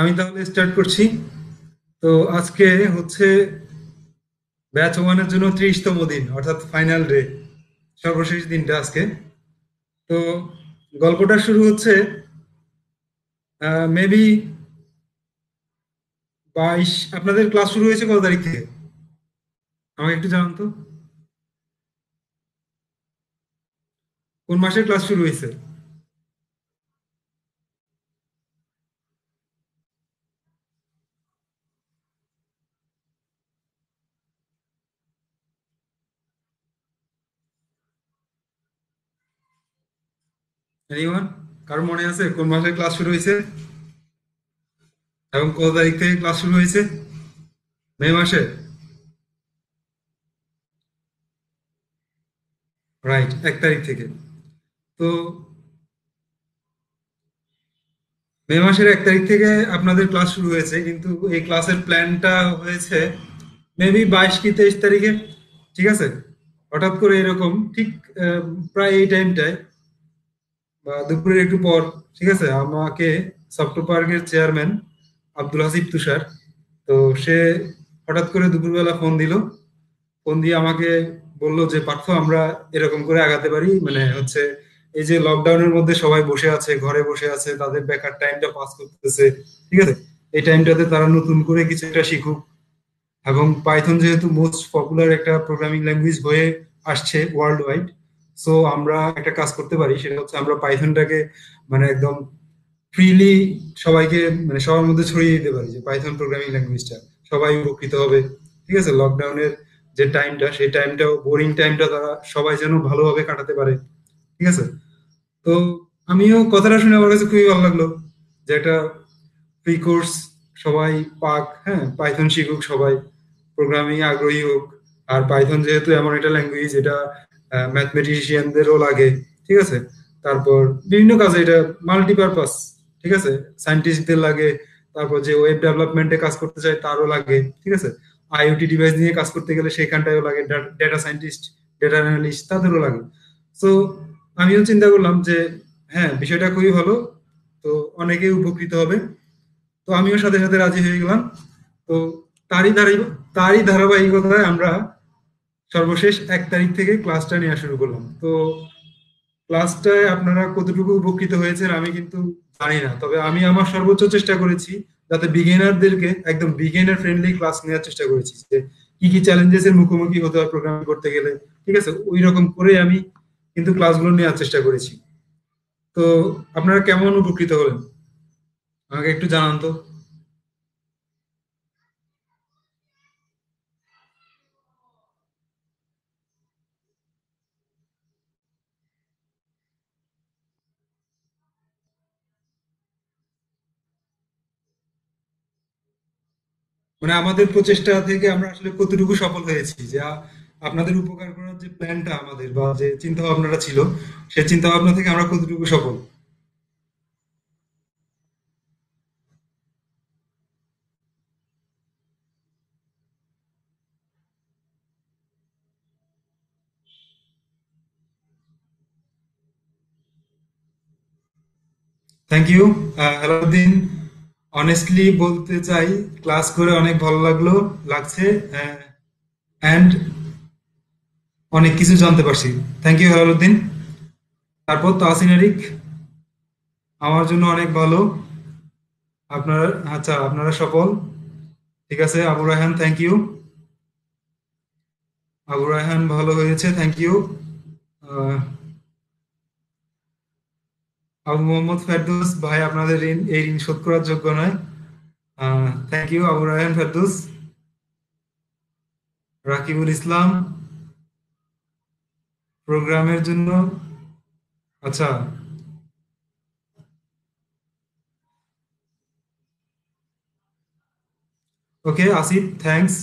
আমি তাহলে স্টার্ট করছি। তো আজকে হচ্ছে ব্যাচ ওয়ানের জন্য 30তম দিন, অর্থাৎ ফাইনাল ডে, সর্বশেষ দিনটা আজকে। তো গল্পটা শুরু হচ্ছে মেবি 22। আপনাদের ক্লাস শুরু হয়েছে কত তারিখ থেকে আমাকে একটু জানান তো, কোন মাসের ক্লাস শুরু হয়েছে? এনিওয়ান, কার মনে আছে কোন মাসে ক্লাস শুরু হয়েছে এবং কত তারিখ থেকে ক্লাস শুরু হয়েছে? মে মাসে। রাইট, 1 তারিখ থেকে। তো মে মাসের 1 তারিখ থেকে আপনাদের ক্লাস শুরু হয়েছে, কিন্তু এই ক্লাসের প্ল্যানটা হয়েছে মেবি 22 কি 23 তারিখে। ঠিক আছে, হঠাৎ করে এরকম ঠিক আহ, প্রায় এই টাইমটায় বা দুপুরের একটু পর, ঠিক আছে, আমাকে সফট পার্কের চেয়ারম্যান আব্দুল হাসিব তুষার, তো সে হঠাৎ করে দুপুরবেলা ফোন দিল। ফোন দিয়ে আমাকে বললো যে পার্থ, আমরা এরকম করে আগাতে পারি, মানে হচ্ছে এই যে লকডাউনের মধ্যে সবাই বসে আছে, ঘরে বসে আছে, তাদের বেকার টাইমটা পাস করতেছে, ঠিক আছে, এই টাইমটাতে তারা নতুন করে কিছু একটা শিখুক। এবং পাইথন যেহেতু মোস্ট পপুলার একটা প্রোগ্রামিং ল্যাঙ্গুয়েজ হয়ে আসছে ওয়ার্ল্ড ওয়াইড, সো আমরা একটা কাজ করতে পারি, সেটা হচ্ছে আমরা পাইথনটাকে মানে একদম ফ্রিলি সবাইকে, মানে সবার মধ্যে ছড়িয়ে দিতে পারি যে পাইথন প্রোগ্রামিং ল্যাঙ্গুয়েজটা সবাই উপকৃত হবে। ঠিক আছে, লকডাউনের যে টাইমটা, সেই টাইমটাও, বোরিং টাইমটা তারা সবাই যেন ভালোভাবে কাটাতে পারে। ঠিক আছে। তো আমিও কথাটা শুনে আমার কাছে খুবই ভালো লাগলো যে একটা ফ্রি কোর্স সবাই পাক, হ্যাঁ, পাইথন শিখুক সবাই, প্রোগ্রামিং আগ্রহী হোক। আর পাইথন যেহেতু এমন একটা ল্যাঙ্গুয়েজ, এটা ম্যাথমেটিশিয়ানদেরও লাগে। ঠিক আছে, তারপর বিভিন্ন কাজে এটা মাল্টিপারপাস। ঠিক আছে, সায়েন্টিস্টদের লাগে, তারপর যে ওয়েব ডেভেলপমেন্টে কাজ করতে চায় তারও লাগে। ঠিক আছে, আইওটি ডিভাইস নিয়ে কাজ করতে গেলে সেখানটায়ও লাগে, ডেটা সায়েন্টিস্ট, ডেটা অ্যানালিস্ট, তাদেরও লাগে। সো আমিও চিন্তা করলাম যে হ্যাঁ, বিষয়টা খুবই ভালো, তো অনেকেই উপকৃত হবে। তো আমিও সাথে সাথে রাজি হয়ে গেলাম। তো তারই ধারাই তারই ধারাবাহিকতায় আমরা সর্বশেষ 1 তারিখ থেকে ক্লাসটা নেওয়া শুরু করলাম। তো ক্লাসটায় আপনারা কতটুকু উপকৃত হয়েছেন আমি কিন্তু জানি না, তবে আমি আমার সর্বোচ্চ চেষ্টা করেছি যাতে বিগিনারদেরকে একদম বিগিনার ফ্রেন্ডলি ক্লাস নেওয়ার চেষ্টা করেছি, যে কি কি চ্যালেঞ্জেস এর মুখোমুখি হতে হয় প্রোগ্রামিং করতে গেলে। ঠিক আছে, ওই রকম করে আমি কিন্তু ক্লাসগুলো নেওয়ার চেষ্টা করেছি। তো আপনারা কেমন উপকৃত হলেন আমাকে একটু জানান তো। মানে আমাদের প্রচেষ্টা থেকে আমরা আসলে কতটুকু সফল হয়েছি, যে আপনাদের উপকার করার যে প্ল্যানটা আমাদের বা যে চিন্তা ভাবনাটা ছিল, সেই চিন্তা ভাবনা থেকে আমরা কতটুকু সফল। Thank you. আলাউদ্দিন, অনেস্টলি বলতে চাই, ক্লাস করে অনেক ভালো লাগছে, অ্যান্ড অনেক কিছু জানতে পারছি। Thank you Helaluddin. তারপর তাহসিন আরিক, আমার জন্য অনেক ভালো। আপনারা, আচ্ছা, আপনারা সফল। ঠিক আছে, আবু রায়হান, থ্যাংক ইউ। আবু রায়হান ভালো হয়েছে, থ্যাংক ইউ। আবু মোহাম্মদ ফেরদৌস, ভাই আপনাদের ঋণ, এই ঋণ শোধ করার যোগ্য নয়। Thank you Abu Raihan Ferdous. রাকিবুল ইসলাম, প্রোগ্রামের জন্য, আচ্ছা, ওকে আসিফ, থ্যাঙ্কস।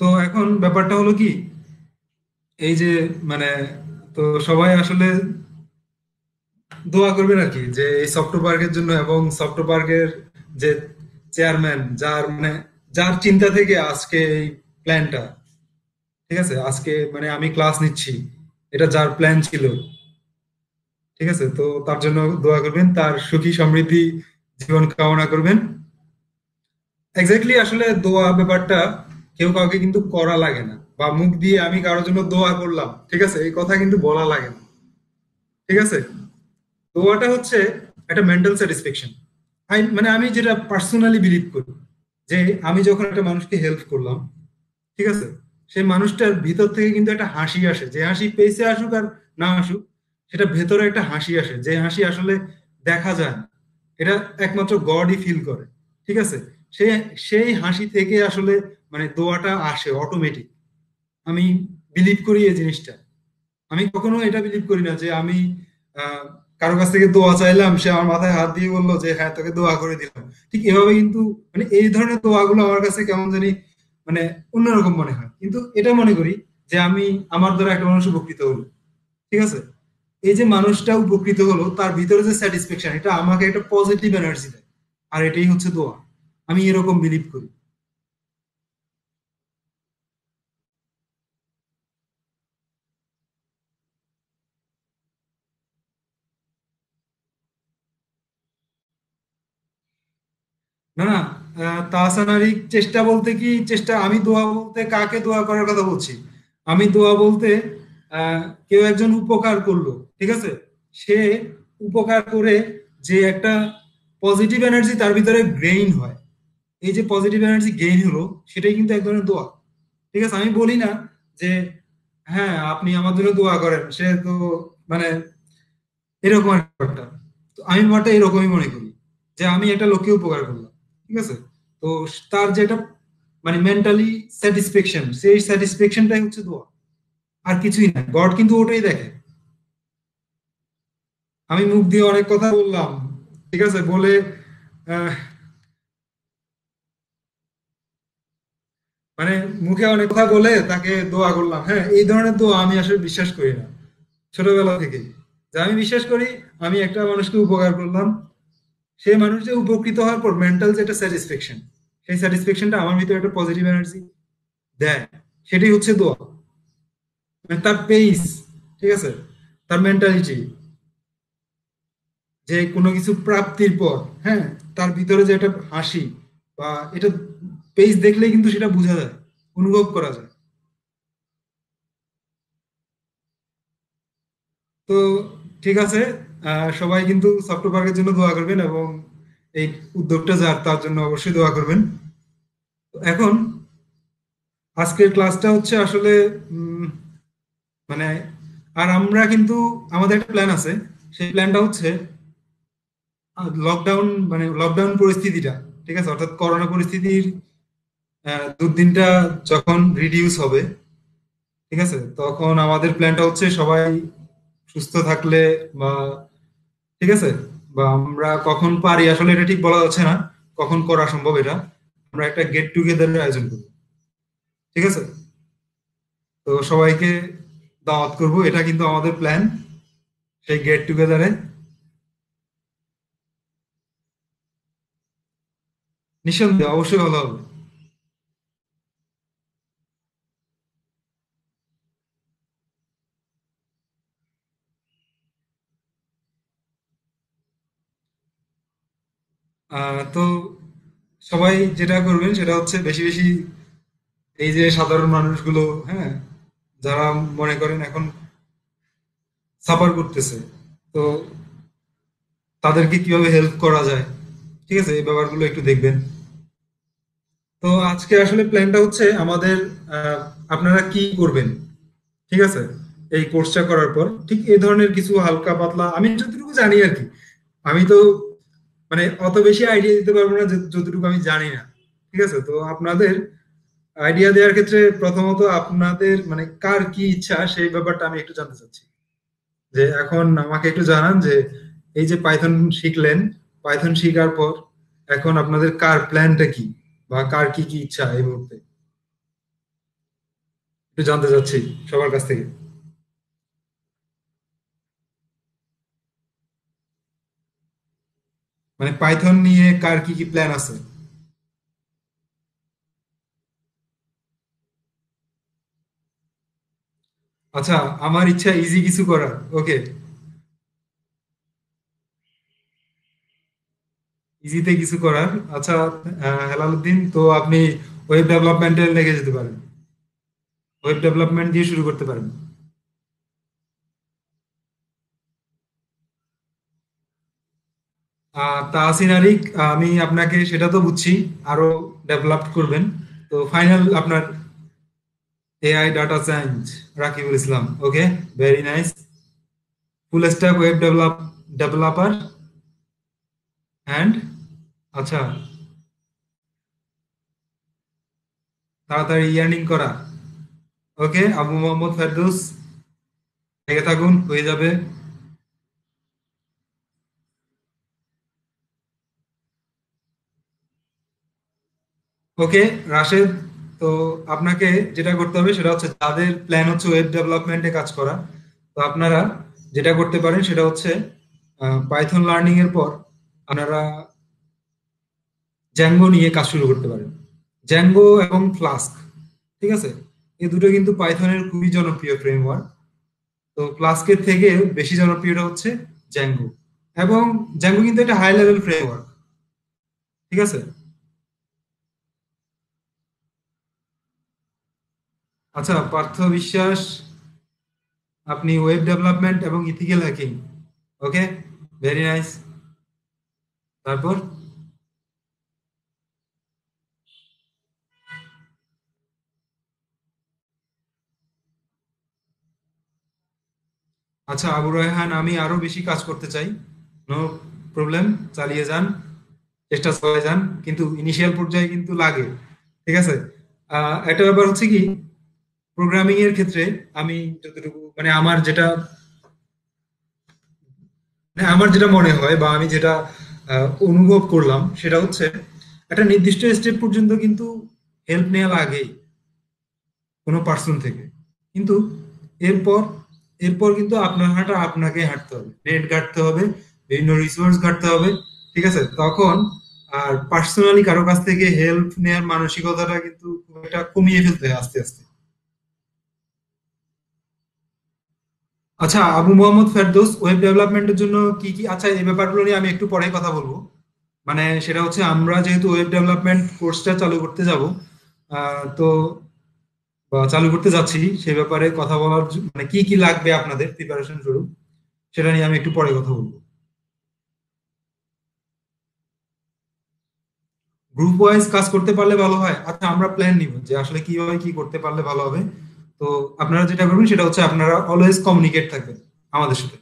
তো এখন ব্যাপারটা হলো কি, এই যে মানে, তো সবাই আসলে দোয়া করবেন আর কি, যে এই সফট পার্কের জন্য, এবং সফট পার্কের যে চেয়ারম্যান, যার মানে যার চিন্তা থেকে আজকে এই প্ল্যানটা, ঠিক আছে, আজকে মানে আমি ক্লাস নিচ্ছি, এটা যার প্ল্যান ছিল, ঠিক আছে, তো তার জন্য দোয়া করবেন, তার সুখী সমৃদ্ধি জীবন কামনা করবেন। এক্স্যাক্টলি, আসলে দোয়া ব্যাপারটা কেউ কাউকে কিন্তু করা লাগে না, বা মুখ দিয়ে আমি কারোর জন্য দোয়া করলাম, ঠিক আছে, এই কথা কিন্তু বলা লাগে না। ঠিক আছে, দোয়াটা হচ্ছে একটা মেন্টাল স্যাটিসফ্যাকশন। মানে আমি যেটা পার্সোনালি বিলিভ করি, যে আমি যখন একটা মানুষকে হেল্প করলাম, ঠিক আছে, সেই মানুষটার ভিতর থেকে কিন্তু একটা হাসি আসে, যে হাসি পেয়েছে আসুক আর না আসুক, সেটা ভেতরে একটা হাসি আসে, যে হাসি আসলে দেখা যায় না। এটা একমাত্র গডই ফিল করে। ঠিক আছে, সেই সেই হাসি থেকে আসলে মানে দোয়াটা আসে অটোমেটিক। আমি বিলিভ করি এই জিনিসটা। আমি কখনো এটা বিলিভ করি না যে আমি আহ, কারো কাছ থেকে দোয়া চাইলাম, সে আমার মাথায় হাত দিয়ে বললো যে হ্যাঁ তোকে দোয়া করে দিলাম। ঠিক এভাবে কিন্তু মানে এই ধরনের দোয়াগুলো আমার কাছে কেমন জানি মানে অন্যরকম মনে হয়। কিন্তু এটা মনে করি যে আমি আমার দ্বারা একটা মানুষ উপকৃত হলো। ঠিক আছে, এই যে মানুষটা উপকৃত হলো তার ভিতরে যে স্যাটিসফ্যাকশন, এটা আমাকে একটা পজিটিভ এনার্জি দেয়। আর এটাই হচ্ছে দোয়া। আমি এরকম বিলিভ করি। না না, তাহসানারই চেষ্টা বলতে কি চেষ্টা, আমি দোয়া বলতে কাকে দোয়া করার কথা বলছি? আমি দোয়া বলতে কেউ একজন উপকার করলো, ঠিক আছে, সে উপকার করে যে একটা পজিটিভ এনার্জি তার ভিতরে গেইন হয়, এই যে পজিটিভ এনার্জি গেইন হলো, সেটাই কিন্তু এক ধরনের দোয়া। ঠিক আছে, আমি বলি না যে হ্যাঁ আপনি আমার জন্য দোয়া করেন, সে তো মানে এরকম একটা ব্যাপারটা। তো আমি ব্যাপারটা এরকমই মনে করি, যে আমি একটা লোককে উপকার করলাম, ঠিক আছে, তো তার যেটা মানে মেন্টালি স্যাটিসফ্যাকশন, সেই স্যাটিসফ্যাকশনটাই হচ্ছে দোয়া। আর কিছুই না, গড কিন্তু ওটাই দেখে। আমি মুখ দিয়ে অনেক কথা বললাম, ঠিক আছে, বলে আহ, মানে মুখে অনেক কথা বলে তাকে দোয়া করলাম, হ্যাঁ এই ধরনের দোয়া আমি আসলে বিশ্বাস করি না ছোটবেলা থেকে। যে আমি বিশ্বাস করি আমি একটা মানুষকে উপকার করলাম, সেই মানুষ যে উপকৃত হওয়ার পর মেন্টাল যেটা স্যাটিসফ্যাকশন, সেই স্যাটিসফ্যাকশনটা আমার ভিতরে একটা পজিটিভ এনার্জি দেয়। সেটাই হচ্ছে দোয়া। মানে তার পেইস, ঠিক আছে, তার মেন্টালিটি, যে কোনো কিছু প্রাপ্তির পর, হ্যাঁ, তার ভিতরে যে একটা হাসি, বা এটা পেইস দেখলেই কিন্তু সেটা বোঝা যায়, অনুভব করা যায়। তো ঠিক আছে, সবাই কিন্তু সফট পার্কের জন্য দোয়া করবেন, এবং এই উদ্যোগটা যার তার জন্য অবশ্যই দোয়া করবেন। তো এখন আজকের ক্লাসটা হচ্ছে আসলে উম, মানে, আর আমরা কিন্তু আমাদের একটা প্ল্যান আছে। সেই প্ল্যানটা হচ্ছে লকডাউন, মানে লকডাউন পরিস্থিতিটা, ঠিক আছে, অর্থাৎ করোনা পরিস্থিতির দুর্দিনটা যখন রিডিউস হবে, ঠিক আছে, তখন আমাদের প্ল্যানটা হচ্ছে সবাই সুস্থ থাকলে, বা ঠিক আছে, বা আমরা কখন পারি আসলে এটা ঠিক বলা যাচ্ছে না, কখন করা সম্ভব এটা, আমরা একটা গেট টুগেদারের আয়োজন করবো। ঠিক আছে, তো সবাইকে দাওয়াত করব, এটা কিন্তু আমাদের প্ল্যান, সেই গেট টুগেদারে। নিঃসন্দেহে অবশ্যই ভালো হবে। তো সবাই যেটা করবেন সেটা হচ্ছে বেশি বেশি এই যে সাধারণ মানুষগুলো, হ্যাঁ, যারা মনে করেন এখন সাফার করতেছে, তো তাদেরকে কিভাবে হেল্প করা যায়, ঠিক আছে, এই ব্যাপারগুলো একটু দেখবেন। তো আজকে আসলে প্ল্যানটা হচ্ছে আমাদের, আহ, আপনারা কি করবেন, ঠিক আছে, এই কোর্সটা করার পর ঠিক এই ধরনের কিছু হালকা পাতলা, আমি যতটুকু জানি আর কি, আমি তো মানে অত বেশি আইডিয়া দিতে পারবো না যতটুকু আমি জানি না। ঠিক আছে, তো আপনাদের আইডিয়া দেওয়ার ক্ষেত্রে প্রথমত আপনাদের মানে কার কি ইচ্ছা সেই ব্যাপারটা আমি একটু জানতে চাচ্ছি। যে এখন আমাকে একটু জানান যে এই যে পাইথন শিখলেন, পাইথন শিখার পর এখন আপনাদের কার প্ল্যানটা কি, বা কার কি কি ইচ্ছা এই মুহূর্তে, একটু জানতে চাচ্ছি সবার কাছ থেকে। মানে পাইথন নিয়ে কার কি কি প্ল্যান আছে? আচ্ছা, আমার ইচ্ছা ইজি কিছু করার, ওকে। ইজিতে কিছু করার। আচ্ছা, হেলালুদ্দিন, তো আপনি ওয়েব ডেভেলপমেন্টে লেগে যেতে পারেন, ওয়েব ডেভেলপমেন্ট দিয়ে শুরু করতে পারেন। তাহসিন আরিক, আমি আপনাকে সেটা তো বুঝছি, আরো ডেভেলপ করবেন। তো ফাইনাল আপনার AI data science, Rakibul Islam. Okay, very nice. Full stack web developer and, আচ্ছা, তাড়াতাড়ি ইয়ার্নিং করা। ওকে, আবু মোহাম্মদ ফেরদৌস, লেগে থাকুন, হয়ে যাবে। ওকে, রাশেদ, তো আপনাকে যেটা করতে হবে সেটা হচ্ছে, যাদের প্ল্যান হচ্ছে ওয়েব ডেভেলপমেন্টে কাজ করা, তো আপনারা যেটা করতে পারেন সেটা হচ্ছে পাইথন লার্নিং এর পর আপনারা জ্যাঙ্গো নিয়ে কাজ শুরু করতে পারেন। জ্যাঙ্গো এবং ফ্লাস্ক, ঠিক আছে, এই দুটো কিন্তু পাইথনের খুবই জনপ্রিয় ফ্রেমওয়ার্ক। তো ফ্লাস্কের থেকে বেশি জনপ্রিয়টা হচ্ছে জ্যাঙ্গো। এবং জ্যাঙ্গো কিন্তু একটা হাই লেভেল ফ্রেমওয়ার্ক, ঠিক আছে। আচ্ছা, পার্থ বিশ্বাস, আপনি ওয়েব ডেভেলপমেন্ট এবং ইথিক্যাল হ্যাকিং। ওকে, ভেরি নাইস। তারপর, আচ্ছা আবু রায়হান, আমি আরো বেশি কাজ করতে চাই। নো প্রবলেম, চালিয়ে যান, চেষ্টা চালিয়ে যান, কিন্তু ইনিশিয়াল পর্যায়ে কিন্তু লাগে, ঠিক আছে। একটা ব্যাপার হচ্ছে কি, প্রোগ্রামিং এর ক্ষেত্রে আমি যতটুকু মানে আমার যেটা মনে হয় বা আমি যেটা অনুভব করলাম সেটা হচ্ছে, একটা নির্দিষ্ট স্টেপ পর্যন্ত কিন্তু হেল্প নেওয়া লাগেই কোনো পার্সন থেকে। কিন্তু এরপর এরপর কিন্তু আপনাকে হাঁটতে হবে, নেট ঘাঁটতে হবে, বিভিন্ন রিসোর্স ঘাঁটতে হবে, ঠিক আছে। তখন আর পার্সোনালি কারো কাছ থেকে হেল্প নেওয়ার মানসিকতাটা কিন্তু খুব একটা কমিয়ে ফেলতে হয় আস্তে আস্তে। আচ্ছা, আবু মোহাম্মদ ফেরদৌস, ওয়েব ডেভেলপমেন্টের জন্য কি কি, আচ্ছা এই ব্যাপারগুলো নিয়ে আমি একটু পরে কথা বলবো। মানে সেটা হচ্ছে, আমরা যেহেতু ওয়েব ডেভেলপমেন্ট কোর্সটা চালু করতে যাব, তো বা চালু করতে যাচ্ছি, সে ব্যাপারে কথা বলার মানে কি কি লাগবে আপনাদের প্রিপারেশন স্বরূপ, সেটা নিয়ে আমি একটু পরে কথা বলবো। গ্রুপ ওয়াইজ কাজ করতে পারলে ভালো হয়। আচ্ছা, আমরা প্ল্যান নিব যে আসলে কিভাবে কি করতে পারলে ভালো হবে। তো আপনারা যেটা করবেন সেটা হচ্ছে, আপনারা অলওয়েজ কমিউনিকেট থাকবেন আমাদের সাথে,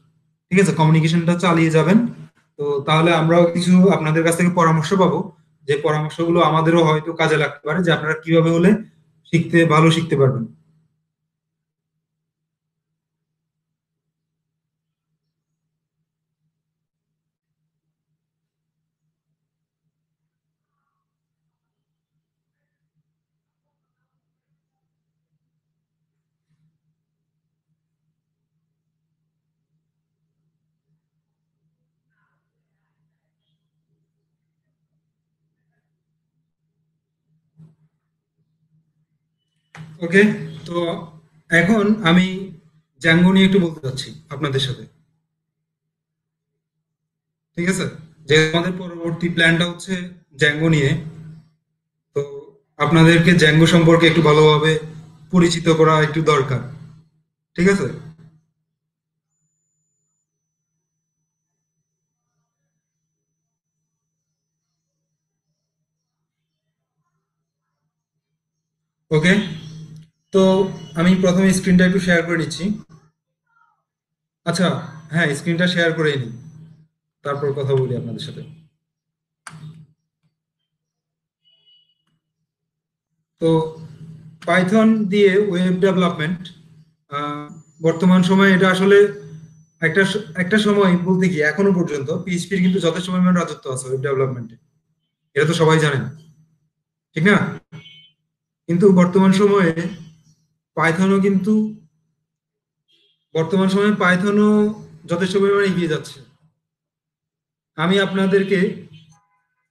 ঠিক আছে, কমিউনিকেশনটা চালিয়ে যাবেন। তো তাহলে আমরাও কিছু আপনাদের কাছ থেকে পরামর্শ পাবো, যে পরামর্শগুলো আমাদেরও হয়তো কাজে লাগতে পারে, যে আপনারা কিভাবে হলে ভালো শিখতে পারবেন। ওকে, তো এখন আমি জ্যাঙ্গো নিয়ে একটু বলতে চাচ্ছি আপনাদের সাথে, ঠিক আছে। যে আমাদের পরবর্তী প্ল্যানটা হচ্ছে জ্যাঙ্গো নিয়ে। তো আপনাদেরকে জ্যাঙ্গো সম্পর্কে একটু ভালোভাবে পরিচিত করা একটু দরকার, ঠিক আছে। ওকে, তো আমি প্রথমে স্ক্রিনটা একটু শেয়ার করে নিচ্ছি। আচ্ছা, হ্যাঁ, স্ক্রিনটা শেয়ার করে নিই, তারপর কথা বলি আপনাদের সাথে। তো পাইথন দিয়ে ওয়েব ডেভেলপমেন্ট, বর্তমান সময়ে এটা আসলে একটা সময় বলতে কি, এখনো পর্যন্ত পিএইচপির কিন্তু যথেষ্ট পরিমাণ রাজত্ব আছে ওয়েব ডেভেলপমেন্টে, এটা তো সবাই জানেন, ঠিক না? কিন্তু পাইথনও কিন্তু বর্তমান সময়ে পাইথনও যথেষ্ট পরিমাণে এগিয়ে যাচ্ছে। আমি আপনাদেরকে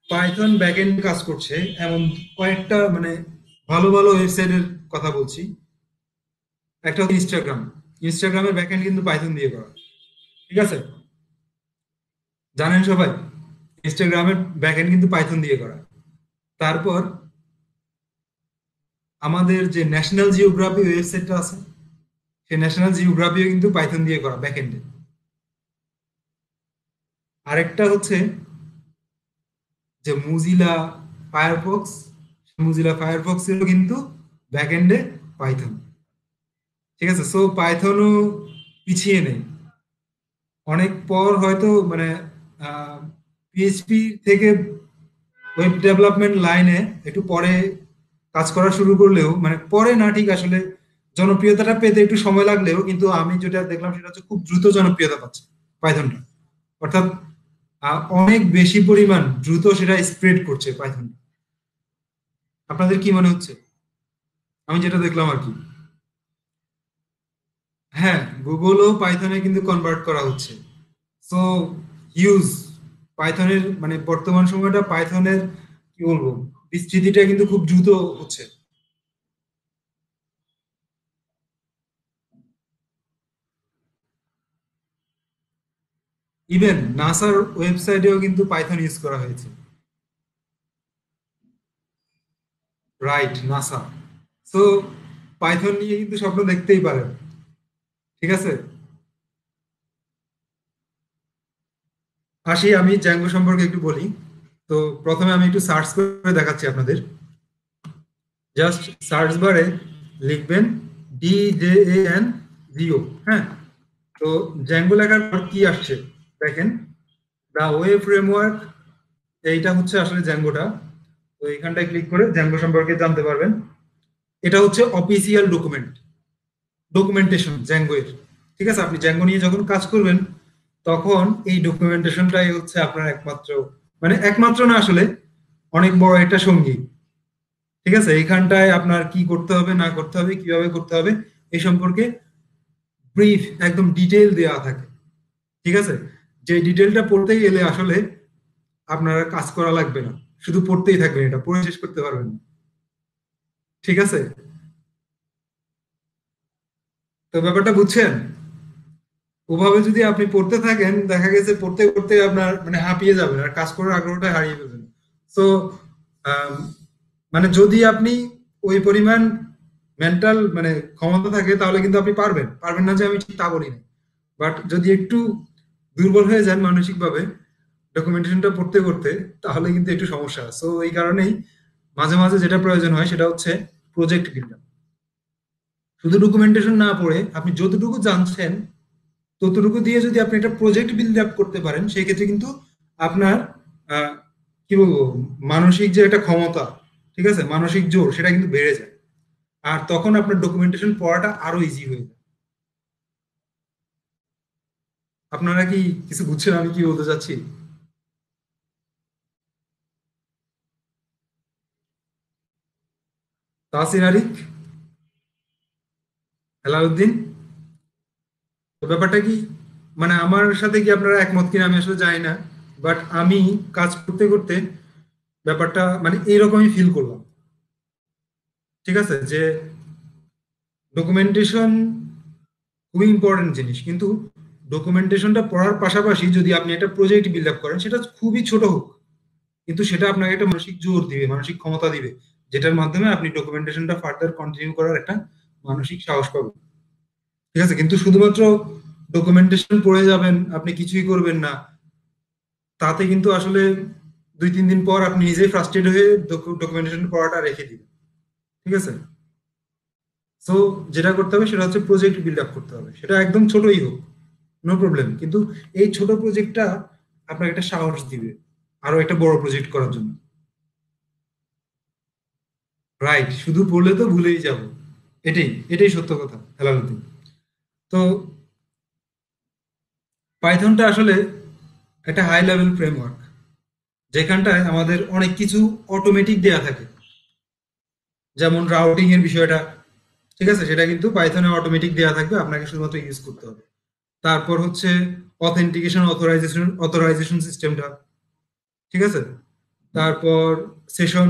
পাইথন ব্যাকএন্ড কাজ করছে এমন কয়েকটা মানে ভালো ভালো ওয়েবসাইটের কথা বলছি। একটা হচ্ছে ইনস্টাগ্রামের ব্যাকএন্ড কিন্তু পাইথন দিয়ে করা, ঠিক আছে, জানেন সবাই ইনস্টাগ্রামের ব্যাকএন্ড কিন্তু পাইথন দিয়ে করা। তারপর আমাদের যে ন্যাশনাল জিওগ্রাফি ওয়েবসাইটটা আছে, সেই ন্যাশনাল জিওগ্রাফিও কিন্তু পাইথন দিয়ে করা ব্যাকএন্ডে। আরেকটা হচ্ছে যে মুজিলা ফায়ারফক্স, মুজিলা ফায়ারফক্সেরও কিন্তু ব্যাকএন্ডে পাইথন। ঠিক আছে, সো পাইথনও পিছিয়ে নেই। অনেক পর হয়তো মানে পিএইচপি থেকে ওয়েব ডেভেলপমেন্ট লাইনে একটু পরে কাজ করা শুরু করলেও, মানে পরে না ঠিক আসলে, জনপ্রিয়তাটা পেতে একটু সময় লাগলেও কিন্তু আমি যেটা দেখলাম সেটা হচ্ছে খুব দ্রুত জনপ্রিয়তা পাচ্ছে পাইথনটা। অর্থাৎ অনেক বেশি পরিমাণ দ্রুত সেটা স্প্রেড করছে পাইথন। আপনাদের কি মনে হচ্ছে? আমি যেটা দেখলাম আর কি। হ্যাঁ, গুগলও পাইথনে কিন্তু কনভার্ট করা হচ্ছে। সো হিউজ পাইথনের মানে বর্তমান সময়টা পাইথনের কি বলবো, বিস্তৃতিটা কিন্তু খুব দ্রুত হচ্ছে। ইভেন নাসার ওয়েবসাইটেও কিন্তু পাইথন ইউজ করা হয়েছে। Right, NASA. সো পাইথন নিয়ে কিন্তু স্বপ্ন দেখতেই পারেন। ঠিক আছে, আসি আমি জ্যাঙ্গো সম্পর্কে একটু বলি। তো প্রথমে আমি একটু সার্চ করে দেখাচ্ছি আপনাদের। জাস্ট সার্চ বারে লিখবেন DJANGO। হ্যাঁ, তো জ্যাঙ্গো লেখার পর কি আসছে দেখেন, দা ওয়েব ফ্রেমওয়ার্ক। এইটা হচ্ছে আসলে জ্যাঙ্গোটা। তো এখানটায় ক্লিক করে জ্যাঙ্গো সম্পর্কে জানতে পারবেন। এটা হচ্ছে অফিসিয়াল ডকুমেন্টেশন জ্যাঙ্গো এর। ঠিক আছে, আপনি জ্যাঙ্গো নিয়ে যখন কাজ করবেন তখন এই ডকুমেন্টেশনটাই হচ্ছে আপনার একমাত্র, মানে একমাত্র না আসলে, অনেক বড় একটা সঙ্গী। ঠিক আছে, এইখানটায় আপনার কি করতে হবে না করতে হবে কিভাবে করতে হবে এই সম্পর্কে ব্রিফ একদম ডিটেইল দেওয়া থাকে। ঠিক আছে, যে ডিটেলটা পড়তে গেলে আসলে আপনার আর কাজ করা লাগবে না, শুধু পড়তেই থাকবেন, এটা পড়ে শেষ করতে পারবেন না। ঠিক আছে, তো ব্যাপারটা বুঝছেন? ওভাবে যদি আপনি পড়তে থাকেন দেখা গেছে পড়তে পড়তে আপনার মানে হাঁপিয়ে যাবেন আর কাজ করার আগ্রহটা হারিয়ে ফেলবেন। তো মানে যদি আপনি ওই পরিমাণ মেন্টাল মানে ক্ষমতা থাকে তাহলে কিন্তু আপনি পারবেন, পারবেন না যে আমি ঠিক তা বলি না। বাট যদি একটু দুর্বল হয়ে যান মানসিক ভাবে ডকুমেন্টেশনটা পড়তে পড়তে, তাহলে কিন্তু একটু সমস্যা। সো এই কারণেই মাঝে মাঝে যেটা প্রয়োজন হয় সেটা হচ্ছে প্রজেক্ট বিল্ড। শুধু ডকুমেন্টেশন না পড়ে আপনি যতটুকু জানছেন ততটুকু দিয়ে যদি আপনি একটা প্রজেক্ট বিল্ড আপ করতে পারেন সেই ক্ষেত্রে কিন্তু আপনার আহ, কি বলবো, মানসিক যে একটা ক্ষমতা, ঠিক আছে, মানসিক জোর সেটা কিন্তু বেড়ে যায়। আর তখন আপনার ডকুমেন্টেশন পড়াটা আরো ইজি হয়ে যায়। আপনারা কি কিছু বুঝছেন আমি কি বলতে চাচ্ছি? তাসির আরিক, হেলালুদ্দিন, তো ব্যাপারটা কি, মানে আমার সাথে কি আপনারা একমত কিনা আমি আসলে জানি না। বাট আমি কাজ করতে করতে ব্যাপারটা মানে এইরকমই ফিল করলাম। ঠিক আছে, যে ডকুমেন্টেশন খুবই ইম্পর্টেন্ট জিনিস, কিন্তু ডকুমেন্টেশনটা পড়ার পাশাপাশি যদি আপনি একটা প্রজেক্ট বিল্ড আপ করেন সেটা খুবই ছোট হোক, কিন্তু সেটা আপনাকে একটা মানসিক জোর দিবে, মানসিক ক্ষমতা দিবে, যেটার মাধ্যমে আপনি ডকুমেন্টেশনটা ফার্দার কন্টিনিউ করার একটা মানসিক সাহস পাবেন। ঠিক আছে, কিন্তু শুধুমাত্র ডকুমেন্টেশন পড়ে যাবেন আপনি কিছুই করবেন না, তাতে কিন্তু আসলে 2-3 দিন পর আপনি নিজেই ফ্রাস্ট্রেট হয়ে ডকুমেন্টেশন পড়াটা রেখে দিবেন। ঠিক আছে, সো যেটা করতে হবে সেটা হচ্ছে প্রজেক্ট বিল্ড আপ করতে হবে, সেটা একদম ছোটই হোক, নো প্রবলেম, কিন্তু এই ছোট প্রজেক্টটা আপনাকে একটা সাহস দিবে আরো একটা বড় প্রজেক্ট করার জন্য। রাইট, শুধু পড়লে তো ভুলেই যাব। এটাই এটাই সত্য কথা হেলালুদ্দিন। তো পাইথনটা আসলে একটা হাই লেভেল ফ্রেমওয়ার্ক, যেখানটায় আমাদের অনেক কিছু অটোমেটিক দেয়া থাকে। যেমন রাউটিং এর বিষয়টা, ঠিক আছে, সেটা কিন্তু পাইথনে অটোমেটিক দেয়া থাকবে, আপনাকে শুধুমাত্র ইউজ করতে হবে। তারপর হচ্ছে অথেন্টিকেশন অথরাইজেশন সিস্টেমটা, ঠিক আছে, তারপর সেশন,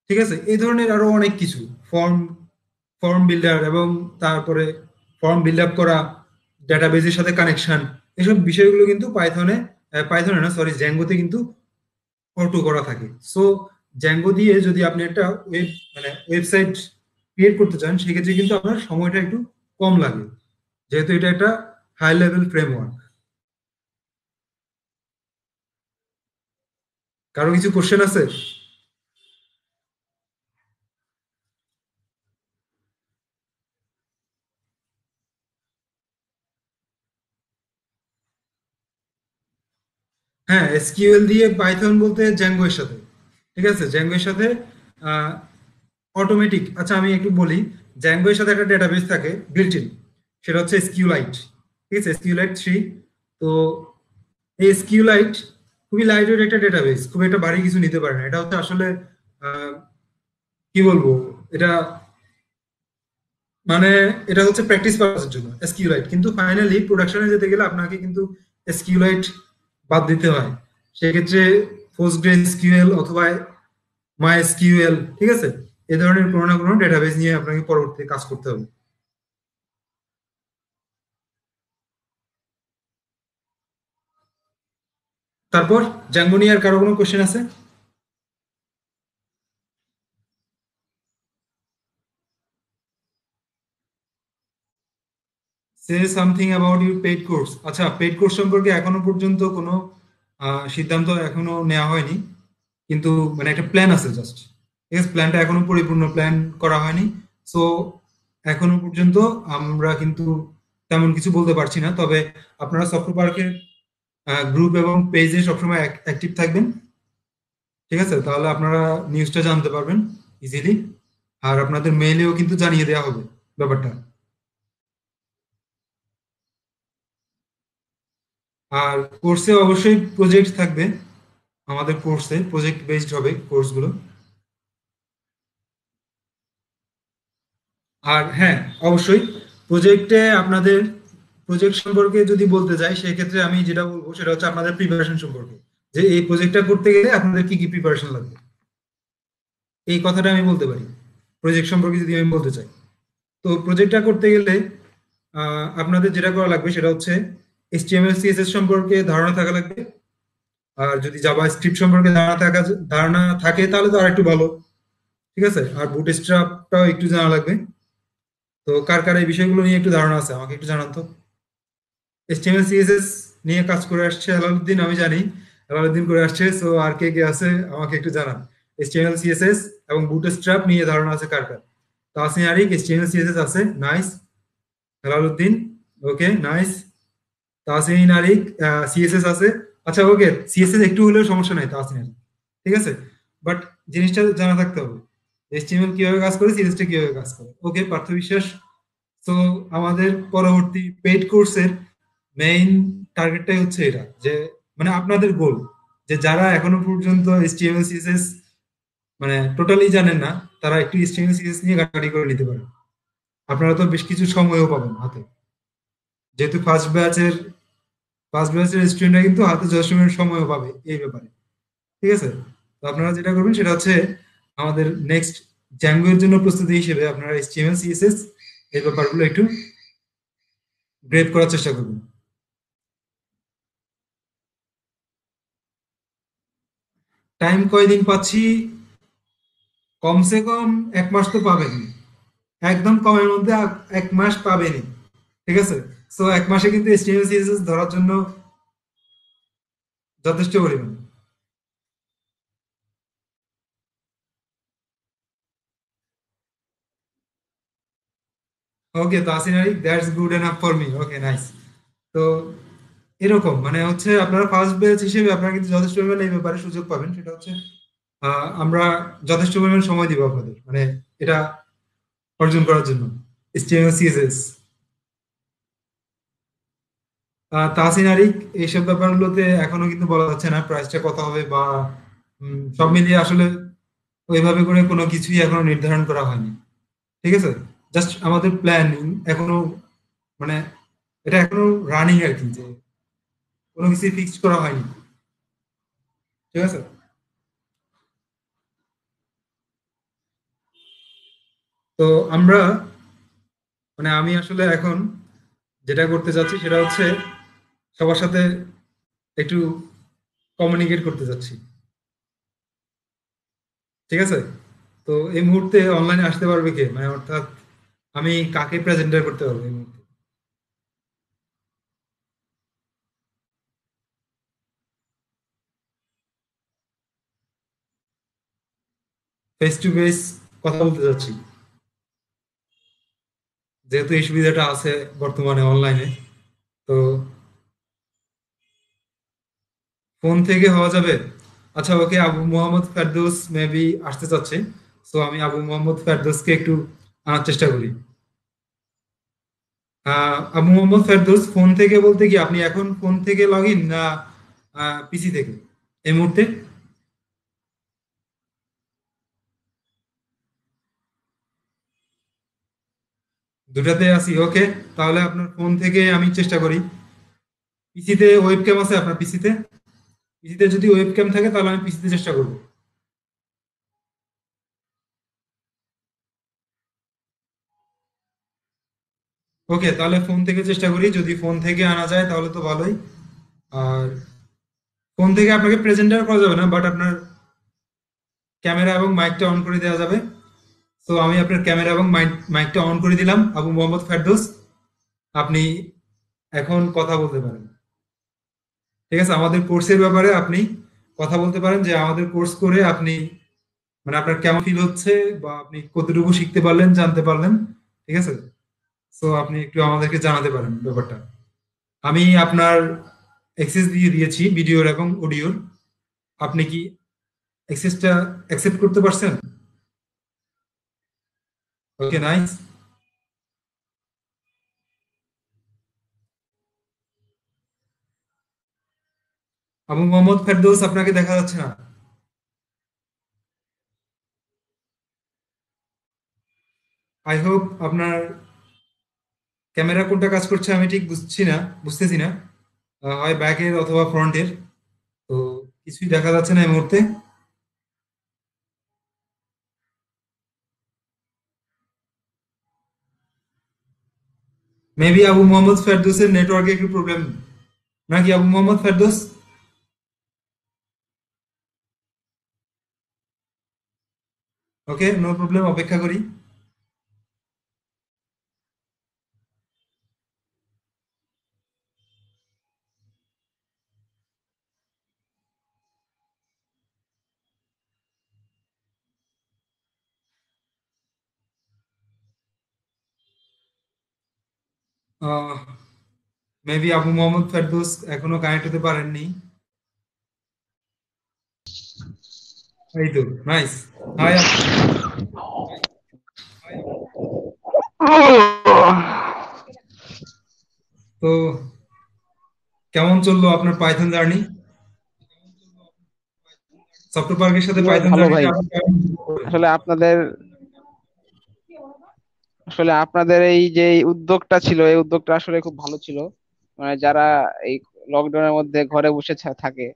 ঠিক আছে, এই ধরনের আরো অনেক কিছু, ফর্ম ফর্ম বিল্ডার, এবং তারপরে ফর্ম বিল্ড আপ করা, ডেটাবেজের সাথে কানেকশন, এসব বিষয়গুলো কিন্তু পাইথনে পাইথনে না, সরি, জ্যাঙ্গোতে কিন্তু অটো করা থাকে। সো জ্যাঙ্গো দিয়ে যদি আপনি একটা মানে ওয়েবসাইট ক্রিয়েট করতে চান, সেক্ষেত্রে কিন্তু আপনার সময়টা একটু কম লাগে, যেহেতু এটা একটা হাই লেভেল ফ্রেমওয়ার্ক। কারো কিছু কোশ্চেন আছে? হ্যাঁ, এসকিউএল দিয়ে পাইথন বলতে জ্যাঙ্গো এর সাথে, ঠিক আছে, জ্যাঙ্গো এর সাথে অটোমেটিক। আচ্ছা আমি একটু বলি, জ্যাঙ্গো এর সাথে একটা ডেটাবেস থাকে বিল্ট ইন, সেটা হচ্ছে এসকিউলাইট। ঠিক আছে, এসকিউলাইট 3। তো এই এসকিউলাইট খুবই লাইট ওয়েট একটা ডেটাবেস, খুব একটা ভারী কিছু নিতে পারে না। এটা হচ্ছে আসলে আহ, কি বলবো, এটা মানে এটা হচ্ছে প্র্যাকটিস পারপাসের জন্য এসকিউলাইট, কিন্তু ফাইনালি প্রোডাকশনে যেতে গেলে আপনাকে কিন্তু এসকিউলাইট বাদ দিতে হয়। সেক্ষেত্রে পোস্টগ্রেসকিউএল অথবা মাইএসকিউএল, ঠিক আছে, এ ধরনের কোনো না কোনো ডেটাবেস নিয়ে আপনাকে পরবর্তীতে কাজ করতে হবে। তারপর জ্যাঙ্গো নিয়ে আর কারো কোনো কোশ্চেন আছে? Say something about your paid course. আচ্ছা, পেইড কোর্স সম্পর্কে এখনো পর্যন্ত কোনো সিদ্ধান্ত এখনো নেওয়া হয়নি, কিন্তু মানে একটা প্ল্যান আছে জাস্ট। ঠিক আছে, প্ল্যানটা এখনো পরিপূর্ণ প্ল্যান করা হয়নি। সো এখনো পর্যন্ত আমরা কিন্তু তেমন কিছু বলতে পারছি না। তবে আপনারা সফটওয়্যার পার্কের গ্রুপ এবং পেজে সবসময় অ্যাক্টিভ থাকবেন, ঠিক আছে, তাহলে আপনারা নিউজটা জানতে পারবেন ইজিলি। আর আপনাদের মেইলেও কিন্তু জানিয়ে দেওয়া হবে ব্যাপারটা। আর কোর্সে অবশ্যই প্রজেক্ট থাকবে, আমাদের কোর্সে প্রজেক্ট বেসড হবে কোর্সগুলো। আর হ্যাঁ, অবশ্যই প্রজেক্টে আপনাদের প্রজেক্ট সম্পর্কে যদি বলতে যাই, সেক্ষেত্রে আমি যেটা বলবো সেটা হচ্ছে আপনাদের প্রিপারেশন সম্পর্কে, যে এই প্রজেক্টটা করতে গেলে আপনাদের কি কি প্রিপারেশন লাগবে, এই কথাটা আমি বলতে পারি প্রজেক্ট সম্পর্কে যদি আমি বলতে চাই। তো প্রজেক্টটা করতে গেলে আপনাদের যেটা করা লাগবে সেটা হচ্ছে এইচটিএমএল সিএসএস সম্পর্কে ধারণা থাকা লাগবে। আর যদি জাভা স্ক্রিপ্ট সম্পর্কে ধারণা থাকে তাহলে তো আর একটু ভালো। ঠিক আছে, আর বুটস্ট্র্যাপটাও একটু জানা লাগবে। তো কার কার এই বিষয়গুলো নিয়ে একটু ধারণা আছে আমাকে একটু জানান তো। এইচটিএমএল সিএসএস নিয়ে কাজ করে আসছে হেলালুদ্দিন, আমি জানি হেলালুদ্দিন করে আসছে। সো আর কে কে আছে আমাকে একটু জানান। এইচটিএমএল সিএসএস এবং বুটস্ট্র্যাপ নিয়ে ধারণা আছে কার কার? তাসনিয়া আরিক এইচটিএমএল সিএসএস আছে, নাইস। হেলালুদ্দিন, ওকে, নাইস। তাহসিন আরিক সিএসএস আছে। আচ্ছা ওকে, সিএসএস একটু হলেও সমস্যা নাই তাহসিন আরিক, ঠিক আছে। বাট জিনিসটা জানা থাকতে হবে, এইচটিএমএল কিভাবে কাজ করে, সিএসএসটা কিভাবে কাজ করে। ওকে, পার্থ বিশ্বাস। তো আমাদের পরবর্তী পেইড কোর্সের মেইন টার্গেটটাই হচ্ছে এটা, যে মানে আপনাদের গোল, যে যারা এখনো পর্যন্ত এইচটিএমএল সিএসএস মানে টোটালি জানেন না, তারা একটু এইচটিএমএল সিএসএস নিয়ে ঘাটাঘাটি করে নিতে পারেন। আপনারা তো বেশ কিছু সময়ও পাবেন হাতে, যেহেতু ফার্স্ট ব্যাচের স্টুডেন্টরা কিন্তু হাতে যথেষ্ট পরিমাণ সময়ও পাবে এই ব্যাপারে। ঠিক আছে, তো আপনারা যেটা করবেন সেটা হচ্ছে আমাদের নেক্সট জ্যাঙ্গো এর জন্য প্রস্তুতি হিসেবে আপনারা এইচটিএমএল সিএসএস এই ব্যাপারগুলো একটু গ্রেপ করার চেষ্টা করবেন। টাইম কয়দিন পাচ্ছি? কমসে কম 1 মাস তো পাবেনই, একদম কমের মধ্যে 1 মাস পাবেনই। ঠিক আছে, সো 1 মাসে কিন্তু এইচটিএমএল সিএসএস ধরার জন্য যথেষ্ট পরিমাণ। Okay Tasin Arik, that's good enough for me, okay nice. তো এরকম মানে হচ্ছে আপনারা ফার্স্ট ব্যাচ হিসেবে আপনারা কিন্তু যথেষ্ট পরিমাণে এই ব্যাপারে সুযোগ পাবেন। সেটা হচ্ছে আমরা যথেষ্ট পরিমাণ সময় দিব আপনাদের, মানে এটা অর্জন করার জন্য এইচটিএমএল সিএসএস। তাহসিন আরিক, এইসব ব্যাপারগুলোতে এখনো কিন্তু বলা যাচ্ছে না প্রাইসটা কত হবে, বা সব মিলিয়ে আসলে ওইভাবে করে কোনো কিছুই এখনো নির্ধারণ করা হয়নি। ঠিক আছে, জাস্ট আমাদের প্ল্যানিং এখনো মানে এটা এখনো রানিং আর কি, যে কোনো কিছুই ফিক্সড করা হয়নি। ঠিক আছে, তো আমরা মানে আমি আসলে এখন যেটা করতে চাচ্ছি সেটা হচ্ছে সবার সাথে একটু কমিউনিকেট করতে চাচ্ছি। ঠিক আছে? তো এই মুহূর্তে অনলাইনে আসতে পারবে কে, মানে অর্থাৎ আমি কাকে প্রেজেন্টার করতে পারবো এই মুহূর্তে? ফেস টু ফেস কথা বলতে চাচ্ছি, যেহেতু এই সুবিধাটা আছে বর্তমানে অনলাইনে। তো ফোন থেকে হওয়া যাবে। আচ্ছা, ওকে, আবু মোহাম্মদ ফেরদৌস মেবি আসতে চাচ্ছে। তো আমি আবু মোহাম্মদ ফেরদৌসকে একটু আনার চেষ্টা করি। আবু মোহাম্মদ ফেরদৌস, ফোন থেকে বলতে কি আপনি এখন ফোন থেকে লগ ইন না পিসি থেকে এই মুহূর্তে? দুটাতে আছি, ওকে। তাহলে আপনার ফোন থেকে আমি চেষ্টা করি। পিসিতে ওয়েবক্যাম আছে আপনার পিসিতে? পিসিতে যদি ওয়েবক্যাম থাকে তাহলে আমি পিসিতে চেষ্টা করব। ওকে, তাহলে ফোন থেকে চেষ্টা করি, যদি ফোন থেকে আনা যায় তাহলে তো ভালোই। আর ফোন থেকে আপনাকে প্রেজেন্টার করা যাবে না, বাট আপনার ক্যামেরা এবং মাইকটা অন করে দেওয়া যাবে। তো আমি আপনার ক্যামেরা এবং মাইকটা অন করে দিলাম, আবু মোহাম্মদ ফেরদৌস। আপনি এখন কথা বলতে পারেন। ঠিক আছে, আমাদের কোর্সের ব্যাপারে আপনি কথা বলতে পারেন, যে আমাদের কোর্স করে আপনি মানে আপনার কেমন ফিল হচ্ছে, বা আপনি কতটুকু শিখতে পারলেন, জানতে পারলেন। ঠিক আছে, তো আপনি একটু আমাদেরকে জানাতে পারেন ব্যাপারটা। আমি আপনার অ্যাক্সেস দিয়ে দিয়েছি ভিডিওর এবং অডিওর। আপনি কি অ্যাক্সেসটা অ্যাকসেপ্ট করতে পারছেন? ওকে, নাইস। আবু মোহাম্মদ ফেরদৌস, আপনাকে দেখা যাচ্ছে না। আই হোপ আপনার ক্যামেরা কোনটা কাজ করছে আমি ঠিক বুঝতেছি না। হয় ব্যাকের অথবা ফ্রন্টের। তো কিছুই দেখা যাচ্ছে না এই মুহূর্তে। মেবি আবু মোহাম্মদ ফেরদৌসের নেটওয়ার্কে একটু প্রবলেম, নাকি আবু মোহাম্মদ ফেরদৌস? ওকে, নো প্রবলেম, অপেক্ষা করি। মেবি আবু মোহাম্মদ ফেরদৌস এখনো কানেক্ট হতে পারেননি। এই তো, নাইস। হাই। তো কেমন চললো আপনার পাইথন জার্নি? সফটওয়্যার পার্কের সাথে জিও পাইথন ভালো ভাই। জার্নিটা আপনি কেমন করেন? আসলে আপনাদের আসলে আপনাদের এই যে এই উদ্যোগটা ছিল, এই উদ্যোগটা আসলে খুব ভালো ছিল। মানে যারা এই লকডাউনের মধ্যে ঘরে বসে থাকে,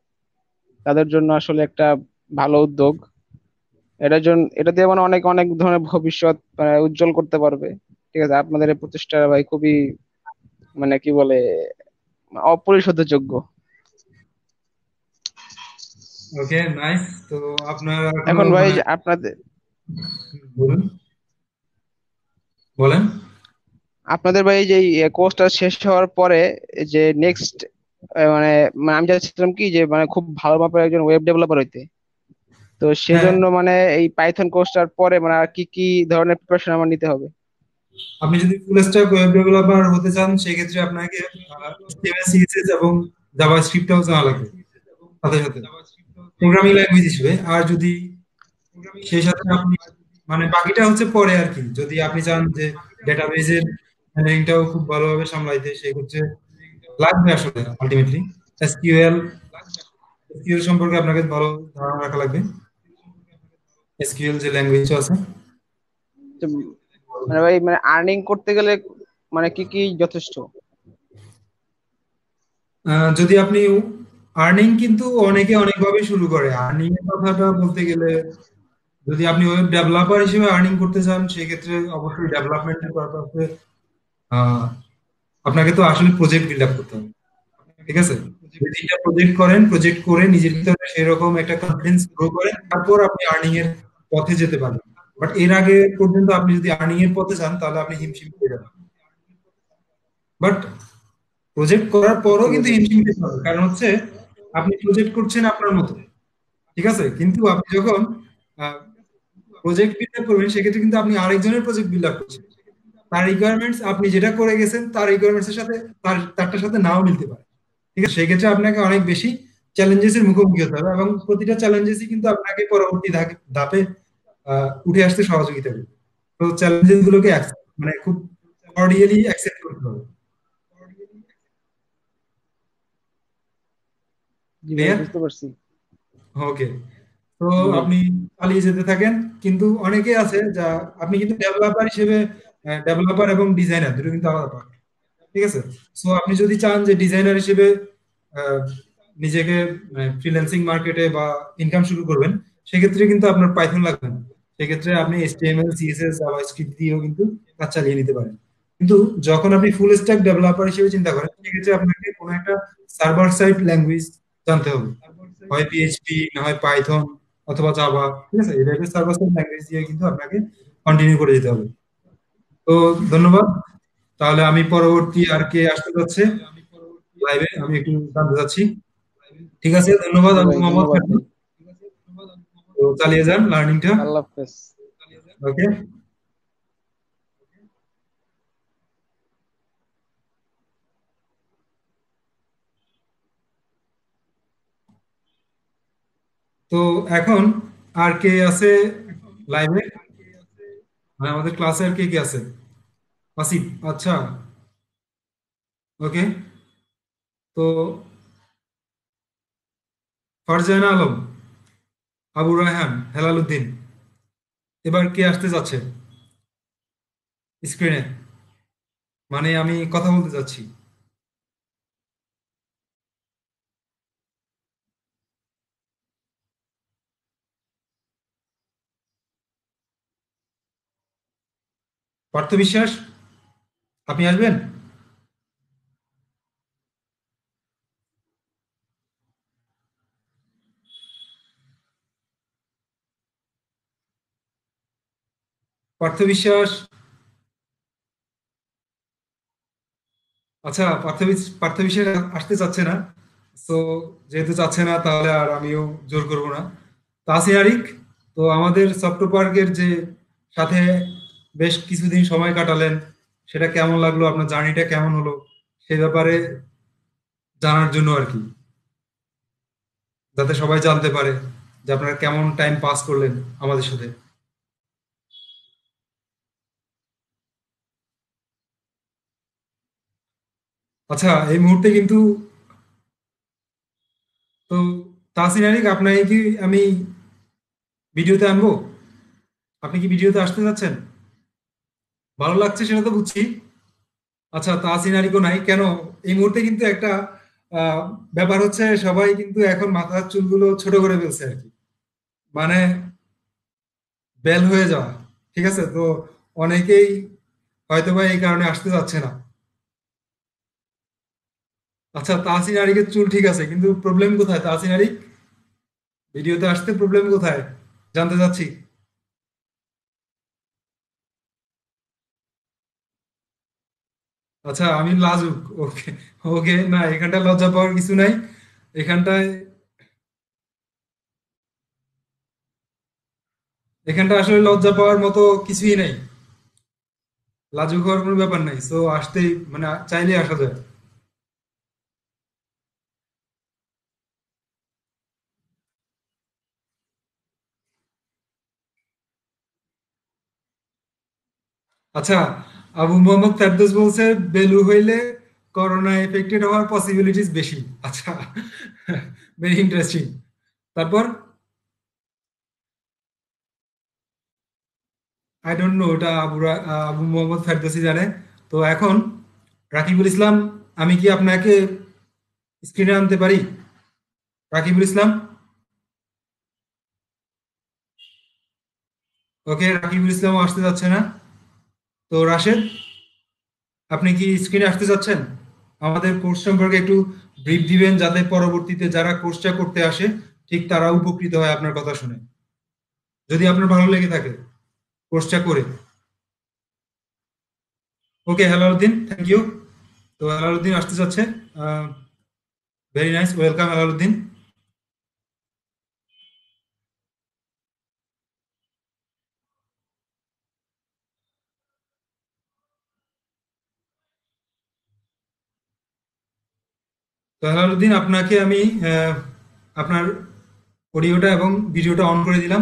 তাদের জন্য আসলে একটা ভালো উদ্যোগ। এটার জন্য এটা দিয়ে মানে অনেক অনেক ধরনের ভবিষ্যৎ মানে উজ্জ্বল করতে পারবে। ঠিক আছে, আপনাদের এই প্রচেষ্টা ভাই খুবই মানে কি বলে অপরিশোধ্য যোগ্য। ওকে, নাইস। তো আপনার এখনো এখন ভাই মানে যে আপনাদের বলুন, বলেন। আপনাদের ভাই যে কোর্সটা শেষ হওয়ার পরে যে নেক্সট মানে মানে আমি চাচ্ছিলাম কি যে মানে খুব ভালো মাপের একজন ওয়েব ডেভেলপার হইতে। তো হ্যাঁ, সেজন্য মানে এই পাইথন কোর্সটার পরে মানে আর কি কি ধরনের প্রিপারেশন আমার নিতে হবে? আপনি যদি ফুল স্ট্যাক ওয়েব ডেভেলপার হতে চান সেক্ষেত্রে আপনাকে HTML, CSS এবং জাভাস্ক্রিপ্টটাও জানা লাগবে সাথে সাথে, প্রোগ্রামিং ল্যাঙ্গুয়েজ হিসেবে। আর যদি সেই সাথে আপনি মানে বাকিটা হচ্ছে পরে আর কি, যদি আপনি চান যে ডেটাবেজের হ্যান্ডলিংটাও খুব ভালোভাবে সামলাইতে, সেক্ষেত্রে লাগবে আসলে আলটিমেটলি এসকিউএল। এসকিউএল সম্পর্কে আপনাকে ভালো ধারণা রাখা লাগবে, এসকিউএল যে ল্যাঙ্গুয়েজ আছে। তো মানে ভাই মানে আর্নিং করতে গেলে মানে কি কি যথেষ্ট? যদি আপনি আর্নিং, কিন্তু অনেকে অনেকভাবে শুরু করে আর্নিং এর কথাটা বলতে গেলে, যদি আপনি ওয়েব ডেভেলপার হিসেবে আর্নিং করতে চান সেক্ষেত্রে অবশ্যই ডেভেলপমেন্টের পারপাসে আপনাকে তো আসলে প্রজেক্ট বিল্ড আপ করতে হবে। ঠিক আছে? দুই ৩টা প্রজেক্ট করেন, প্রজেক্ট করে নিজের ভিতরে সেরকম একটা কনফিডেন্স গ্রো করেন, তারপর আপনি আর্নিং এর পথে যেতে পারবেন। বাট এর আগে পর্যন্ত আপনি যদি আর্নিং এর পথে যান তাহলে আপনি হিমশিম খেয়ে যাবেন। বাট প্রজেক্ট করার পরও ঠিক কিন্তু আছে বুঝতে হিমশিম খেতে পারছি। হবে, কারণ হচ্ছে আপনি প্রজেক্ট করছেন আপনার মতো, ঠিক আছে, কিন্তু আপনি যখন প্রজেক্ট বিল্ড আপ করবেন সেক্ষেত্রে কিন্তু আপনি আরেকজনের প্রজেক্ট বিল্ড আপ করছেন। তার রিকোয়ারমেন্টস আপনি যেটা করে গেছেন তার রিকোয়ারমেন্টস এর সাথে তারটার সাথে নাও মিলতে পারে। ঠিক আছে, সেক্ষেত্রে আপনাকে অনেক বেশি চ্যালেঞ্জেস এর মুখোমুখি হতে হবে, এবং প্রতিটা চ্যালেঞ্জেসই কিন্তু আপনাকে পরবর্তী ধাপে উঠে আসতে সহযোগিতা করবে। তো চ্যালেঞ্জেস গুলোকে মানে খুব কর্ডিয়ালি অ্যাকসেপ্ট করতে হবে। জি ভাই ক্লিয়ার? বুঝতে পারছি। ওকে। তো জি ভাই। আপনি চালিয়ে যেতে থাকেন, কিন্তু অনেকে আছে যা, আপনি কিন্তু ডেভেলপার হিসেবে, ডেভেলপার এবং ডিজাইনার দুটো কিন্তু আলাদা পার্ট। ঠিক আছে, সো আপনি যদি চান যে ডিজাইনার হিসেবে আহ, নিজেকে ফ্রিল্যান্সিং মার্কেটে বা ইনকাম শুরু করবেন, সেক্ষেত্রে কিন্তু আপনার পাইথন লাগবে না। সেক্ষেত্রে আপনি এইচটিএমএল সিএসএস জাভাস্ক্রিপ্ট দিয়েও কিন্তু কাজ চালিয়ে নিতে পারেন। কিন্তু যখন আপনি ফুল স্ট্যাক ডেভেলপার হিসেবে চিন্তা করেন, সেক্ষেত্রে আপনাকে কোনো একটা সার্ভার সাইড ল্যাঙ্গুয়েজ জানতে হবে, হয় পিএইচপি না হয় পাইথন অথবা জাভা। ঠিক আছে, এই টাইপের সার্ভার সাইড ল্যাঙ্গুয়েজ দিয়ে কিন্তু আপনাকে কন্টিনিউ করে যেতে হবে। তো ধন্যবাদ। তাহলে আমি পরবর্তী আর কে আসতে যাচ্ছে লাইভে, আমি একটু জানতে চাচ্ছি। ঠিক আছে, ধন্যবাদ জি আবু ভাই মোহাম্মদ ধন্যবাদ খান। ভাই। তো চালিয়ে যান লার্নিংটা। আল্লাহ হাফেজ। ওকে। তো এখন আর কে আছে লাইভে? মানে আমাদের ক্লাসে আর কে কে আছে? আসিফ, আচ্ছা, ওকে। তো ফারজানা আলম, আবু রায়হান, হেলাল উদ্দিন, এবার কে আসতে যাচ্ছে স্ক্রিনে? মানে আমি কথা বলতে যাচ্ছি। পার্থ বিশ্বাস, আপনি আসবেন? পার্থ বিশ্বাস, আচ্ছা, পার্থ বিশ্বাস আসতে চাচ্ছে না। তো যেহেতু চাচ্ছে না তাহলে আর আমিও জোর করব না। তাসিন আরিক, তো আমাদের সফট পার্কের যে সাথে বেশ কিছুদিন সময় কাটালেন, সেটা কেমন লাগলো, আপনার জার্নিটা কেমন হলো, সে ব্যাপারে জানার জন্য আর কি, যাতে সবাই জানতে পারে যে আপনারা কেমন টাইম পাস করলেন আমাদের সাথে। আচ্ছা, এই মুহূর্তে কিন্তু, তো তাসিন আরিক আপনাকে কি আমি ভিডিওতে আনবো? আপনি কি ভিডিওতে আসতে যাচ্ছেন? ভালো লাগছে সেটা তো বুঝছি। আচ্ছা, তাহসিন আরিকও নাই কেন? এই মুহূর্তে কিন্তু একটা আহ, ব্যাপার হচ্ছে, সবাই কিন্তু এখন মাথার চুলগুলো ছোট করে ফেলছে আর কি, মানে বেল হয়ে যাওয়া। ঠিক আছে, তো অনেকেই হয়তোবা এই কারণে আসতে যাচ্ছে না। আচ্ছা, তাহসিন আরিকের চুল ঠিক আছে, কিন্তু প্রবলেম কোথায় তাহসিন আরিক? ভিডিওতে আসতে প্রবলেম কোথায় জানতে চাচ্ছি। আচ্ছা, আমি লাজুক, ওকে। ওকে, না এখানটায় লজ্জা পাওয়ার কিছু নাই। এখানটায় এখানটা আসলে লজ্জা পাওয়ার মতো কিছুই নাই। লাজুক হওয়ার কোনো ব্যাপার নাই, সো আসতেই মানে চাইলেই আসা যায়। আচ্ছা, আবু মোহাম্মদ ফেরদৌস বলছে বেলু হইলে করোনা এফেক্টেড হওয়ার পসিবিলিটিস বেশি। আচ্ছা, ভেরি ইন্টারেস্টিং। তারপর আই ডোন্ট নো, ওটা আবু মোহাম্মদ ফেরদৌসি জানে। তো এখন রাকিবুল ইসলাম, আমি কি আপনাকে স্ক্রিনে আনতে পারি? রাকিবুল ইসলাম, ওকে, রাকিবুল ইসলামও আসতে যাচ্ছে না। তো রাশেদ, আপনি কি স্ক্রিনে আসতে যাচ্ছেন? আমাদের কোর্স সম্পর্কে একটু ব্রিফ দিবেন, যাতে পরবর্তীতে যারা কোর্সটা করতে আসে ঠিক তারা উপকৃত হয় আপনার কথা শুনে, যদি আপনার ভালো লেগে থাকে কোর্সটা করে। ওকে হেলালুদ্দিন, থ্যাংক ইউ। তো হেলালুদ্দিন আসতে চাচ্ছে। Very nice, welcome Helaluddin. তো হেলালুদ্দিন, আপনাকে আমি আপনার অডিওটা এবং ভিডিওটা অন করে দিলাম।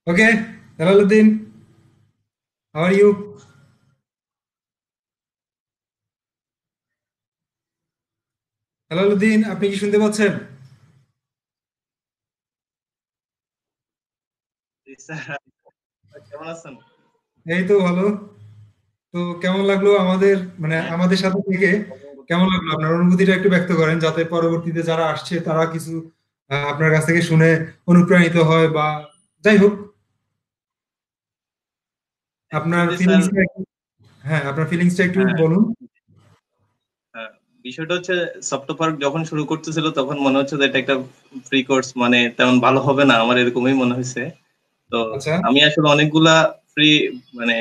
Okay Helaluddin, how are you? Helaluddin, আপনি কি শুনতে পাচ্ছেন? জি স্যার, কেমন আছেন? এই তো ভালো। তো কেমন লাগলো আমাদের, মানে হ্যাঁ, আমাদের সাথে থেকে কেমন লাগলো? আপনার অনুভূতিটা একটু ব্যক্ত করেন, যাতে পরবর্তীতে যারা আসছে তারা কিছু আপনার কাছ থেকে শুনে অনুপ্রাণিত হয়, বা যাই হোক আপনার অ্যাকচুয়ালি স্যার, ফিলিংসটা একটু, হ্যাঁ আপনার ফিলিংসটা একটু হ্যাঁ, বলুন। হ্যাঁ, বিষয়টা হচ্ছে সফট পার্ক যখন শুরু করতেছিল তখন মনে হচ্ছে যে এটা একটা ফ্রি কোর্স, মানে তেমন ভালো হবে না, আমার এরকমই মনে হয়েছে। তো আচ্ছা। আমি আসলে অনেকগুলা ফ্রি মানে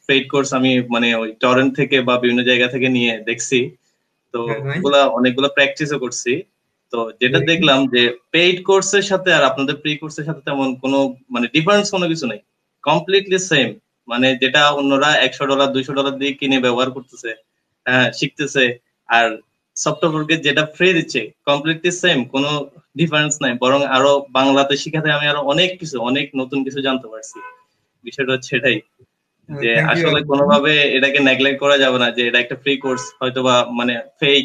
পেইড কোর্স আমি মানে ওই টরেন্ট থেকে বা বিভিন্ন জায়গা থেকে নিয়ে দেখছি। তো হ্যাঁ, নাইস। ওগুলা অনেকগুলো প্র্যাকটিসও করছি। তো যেটা ভেরি গুড। দেখলাম যে পেইড কোর্সের সাথে আর আপনাদের ফ্রি কোর্সের সাথে তেমন কোনো মানে ডিফারেন্স কোনো কিছু নাই, কমপ্লিটলি সেম। মানে যেটা অন্যরা $100 $200 দিয়ে কিনে ব্যবহার করতেছে, হ্যাঁ, শিখতেছে, আর সফটওয়্যারকে যেটা ফ্রি দিচ্ছে কমপ্লিটলি সেম, কোনো ডিফারেন্স নাই, বরং আরো বাংলাতে শিখাতে আমি আরো অনেক কিছু, অনেক নতুন কিছু জানতে পারছি। বিষয়টা হচ্ছে এটাই, যে থ্যাংক ইউ। আসলে কোনোভাবে এটাকে নেগলেক্ট করা যাবে না যে এটা একটা ফ্রি কোর্স, হয়তোবা মানে ফেক,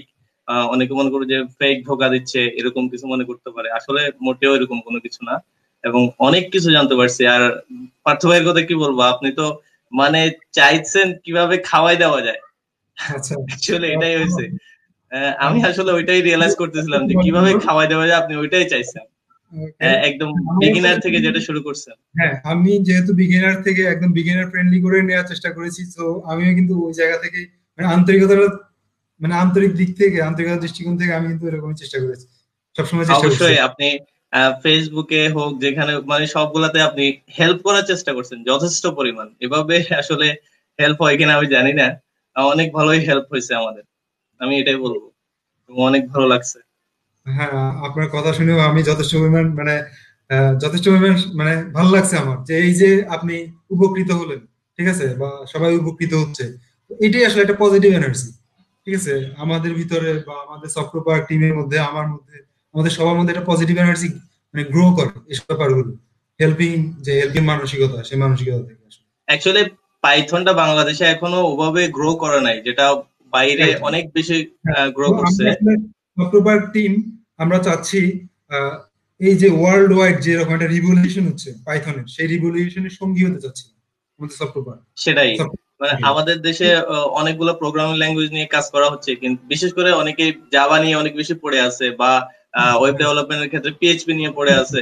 অনেকে মনে করে যে ফেক ধোকা দিচ্ছে, এরকম কিছু মনে করতে পারে, আসলে মোটেও এরকম কোনো কিছু না। এবং অনেক কিছু জানতে পারছি। আর পার্থ ভাইয়ের কথা কি বলবো, আপনি তো মানে চাইছেন কিভাবে খাওয়াই দেওয়া যায়, আচ্ছা। অ্যাকচুয়ালি এটাই হয়েছে। আমি আসলে ওইটাই রিয়েলাইজ করতেছিলাম যে কিভাবে খাওয়াই দেওয়া যায়, আপনি ওইটাই চাইছেন। ওকে। একদম আমার একটা বিগিনার থেকে যেটা শুরু করছেন। হ্যাঁ, আমি যেহেতু বিগিনার থেকে একদম বিগিনার ফ্রেন্ডলি করে নেওয়ার চেষ্টা করেছি, তো আমিও কিন্তু ওই জায়গা থেকে, মানে আন্তরিকতার, মানে আন্তরিক দিক থেকে, আন্তরিকতার দৃষ্টিকোণ থেকে আমি কিন্তু এরকমই চেষ্টা করেছি, সবসময় চেষ্টা করছি। অবশ্যই আপনি ফেসবুকে হোক যেখানে মানে সবগুলাতে আপনি হেল্প করার চেষ্টা করছেন যথেষ্ট পরিমাণ। এভাবে আসলে হেল্প হয় কিনা আমি জানি না, অনেক ভালোই হেল্প হয়েছে আমাদের, আমি এটাই বলবো, এবং অনেক ভালো লাগছে। হ্যাঁ, আপনার কথা শুনেও আমি যথেষ্ট পরিমাণ, মানে যথেষ্ট পরিমাণ, মানে ভালো লাগছে আমার, যে এই যে আপনি উপকৃত হলেন, ঠিক আছে, বা সবাই উপকৃত হচ্ছে। তো এটাই আসলে একটা পজিটিভ এনার্জি, ঠিক আছে, আমাদের ভিতরে বা আমাদের সফটওয়্যার টিমের মধ্যে, আমার মধ্যে, আমাদের সবার মধ্যে একটা পজিটিভ এনার্জি মানে গ্রো করে এসব ব্যাপারগুলো। হেল্পিং, যে হেল্পিং মানসিকতা, সেই মানসিকতা থেকে আসলে। অ্যাকচুয়ালি পাইথনটা বাংলাদেশে এখনো ওভাবে গ্রো করে নাই, যেটা বাইরে রাইট। অনেক বেশি হ্যাঁ, গ্রো তো আমরা করছে। আসলে সফটওয়্যার টিম, আমরা চাচ্ছি আহ, এই যে ওয়ার্ল্ড ওয়াইড যে রকম একটা রিভলিউশন হচ্ছে পাইথনের, সেই রিভলিউশনের সঙ্গী হতে চাচ্ছি আমাদের সফটওয়্যার। সেটাই, মানে সফটওয়্যার আমাদের দেশে অনেকগুলো প্রোগ্রামিং ল্যাঙ্গুয়েজ নিয়ে কাজ করা হচ্ছে, কিন্তু বিশেষ করে অনেকে জাভা নিয়ে অনেক বেশি পড়ে আছে, বা ওয়েব ডেভেলপমেন্টের ক্ষেত্রে পিএইচপি নিয়ে পড়ে আছে,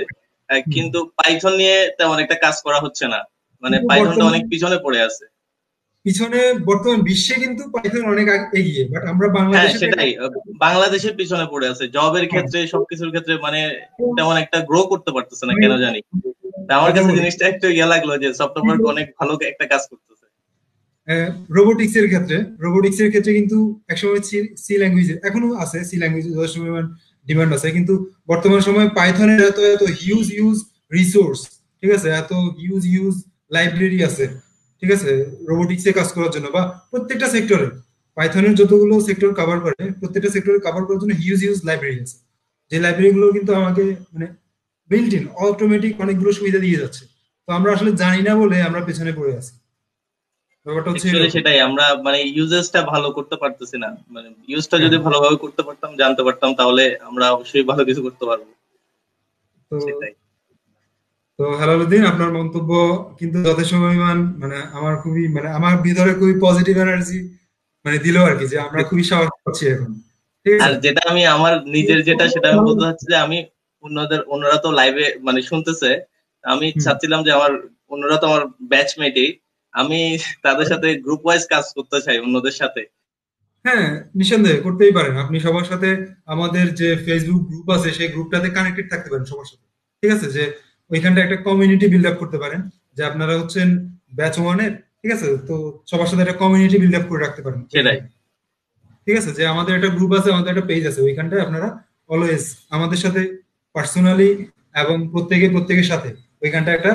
কিন্তু পাইথন নিয়ে তেমন একটা কাজ করা হচ্ছে না, মানে কিন্তু পাইথনটা বর্তমান অনেক পিছনে পড়ে আছে। পিছনে, বর্তমান বিশ্বে কিন্তু পাইথন অনেক এগিয়ে, বাট আমরা হ্যাঁ বাংলাদেশে তো এটা। সেটাই, বাংলাদেশের পিছনে পড়ে আছে জবের হ্যাঁ, ক্ষেত্রে, সবকিছুর ক্ষেত্রে, মানে তেমন একটা গ্রো করতে পারতেছে না আমি কেন জানি। তা আমার কথা কাছে বলি, জিনিসটা একটু ইয়ে লাগলো যে সফটওয়্যার অনেক ভালো একটা কাজ করতেছে। রোবোটিক্স এর ক্ষেত্রে, রোবোটিক্স এর ক্ষেত্রে কিন্তু একসময় সি, সি ল্যাঙ্গুয়েজ এখনো আছে, সি ল্যাঙ্গুয়েজ যথেষ্ট পরিমাণ ডিমান্ড আছে, কিন্তু বর্তমান সময়ে পাইথনের এত এত হিউজ হিউজ রিসোর্স, ঠিক আছে, এত হিউজ হিউজ লাইব্রেরি আছে, ঠিক আছে, রোবোটিক্সে কাজ করার জন্য, বা প্রত্যেকটা সেক্টরে পাইথনের যতগুলো সেক্টর কভার করে, প্রত্যেকটা সেক্টরে কভার করার জন্য হিউজ হিউজ লাইব্রেরি আছে, যে লাইব্রেরি গুলো কিন্তু আমাকে মানে বিল্ট ইন অটোমেটিক অনেকগুলো সুবিধা দিয়ে যাচ্ছে। তো আমরা আসলে জানি না বলে আমরা পেছনে পড়ে আছি, ব্যাপারটা হচ্ছে অ্যাকচুয়ালি এরকম। সেটাই, আমরা মানে ইউজেসটা ভালো করতে পারতেছি না, মানে ইউজটা হ্যাঁ। যদি ভালোভাবে করতে পারতাম, জানতে পারতাম, তাহলে আমরা অবশ্যই ভালো কিছু করতে পারবো। তো সেটাই। তো হেলালুদ্দিন, আপনার মন্তব্য কিন্তু যথেষ্ট পরিমাণ, মানে আমার খুবই, মানে আমার ভিতরে খুবই পজিটিভ এনার্জি মানে দিল আর কি, যে আমরা খুবই সাহস পাচ্ছি এখন, ঠিক আর আছে। যেটা আমি আমার নিজের যেটা সেটা আমি বলতে চাচ্ছি যে আমি অন্যরা তো লাইভে মানে শুনতেছে, আমি হুম। চাচ্ছিলাম যে অন্যরা তো আমার ব্যাচমেটই, আমি তাদের সাথে গ্রুপ ওয়াইজ কাজ করতে চাই অন্যদের সাথে। হ্যাঁ, নিঃসন্দেহে করতেই পারেন। আপনি সবার সাথে আমাদের যে ফেসবুক গ্রুপ আছে সেই গ্রুপটাতে কানেক্টেড থাকতে পারেন সবার সাথে। ঠিক আছে, যে ওইখানটা একটা কমিউনিটি বিল্ড আপ করতে পারেন, যে আপনারা হচ্ছেন ব্যাচ ওয়ানের। ঠিক আছে, তো সবার সাথে একটা কমিউনিটি বিল্ড আপ করে রাখতে পারেন সেটাই। ওইখানে। ঠিক আছে, যে আমাদের একটা গ্রুপ আছে, আমাদের একটা পেজ আছে, ওইখানটায় আপনারা অলওয়েজ আমাদের সাথে পার্সোনালি এবং প্রত্যেকের সাথে ওইখানটা একটা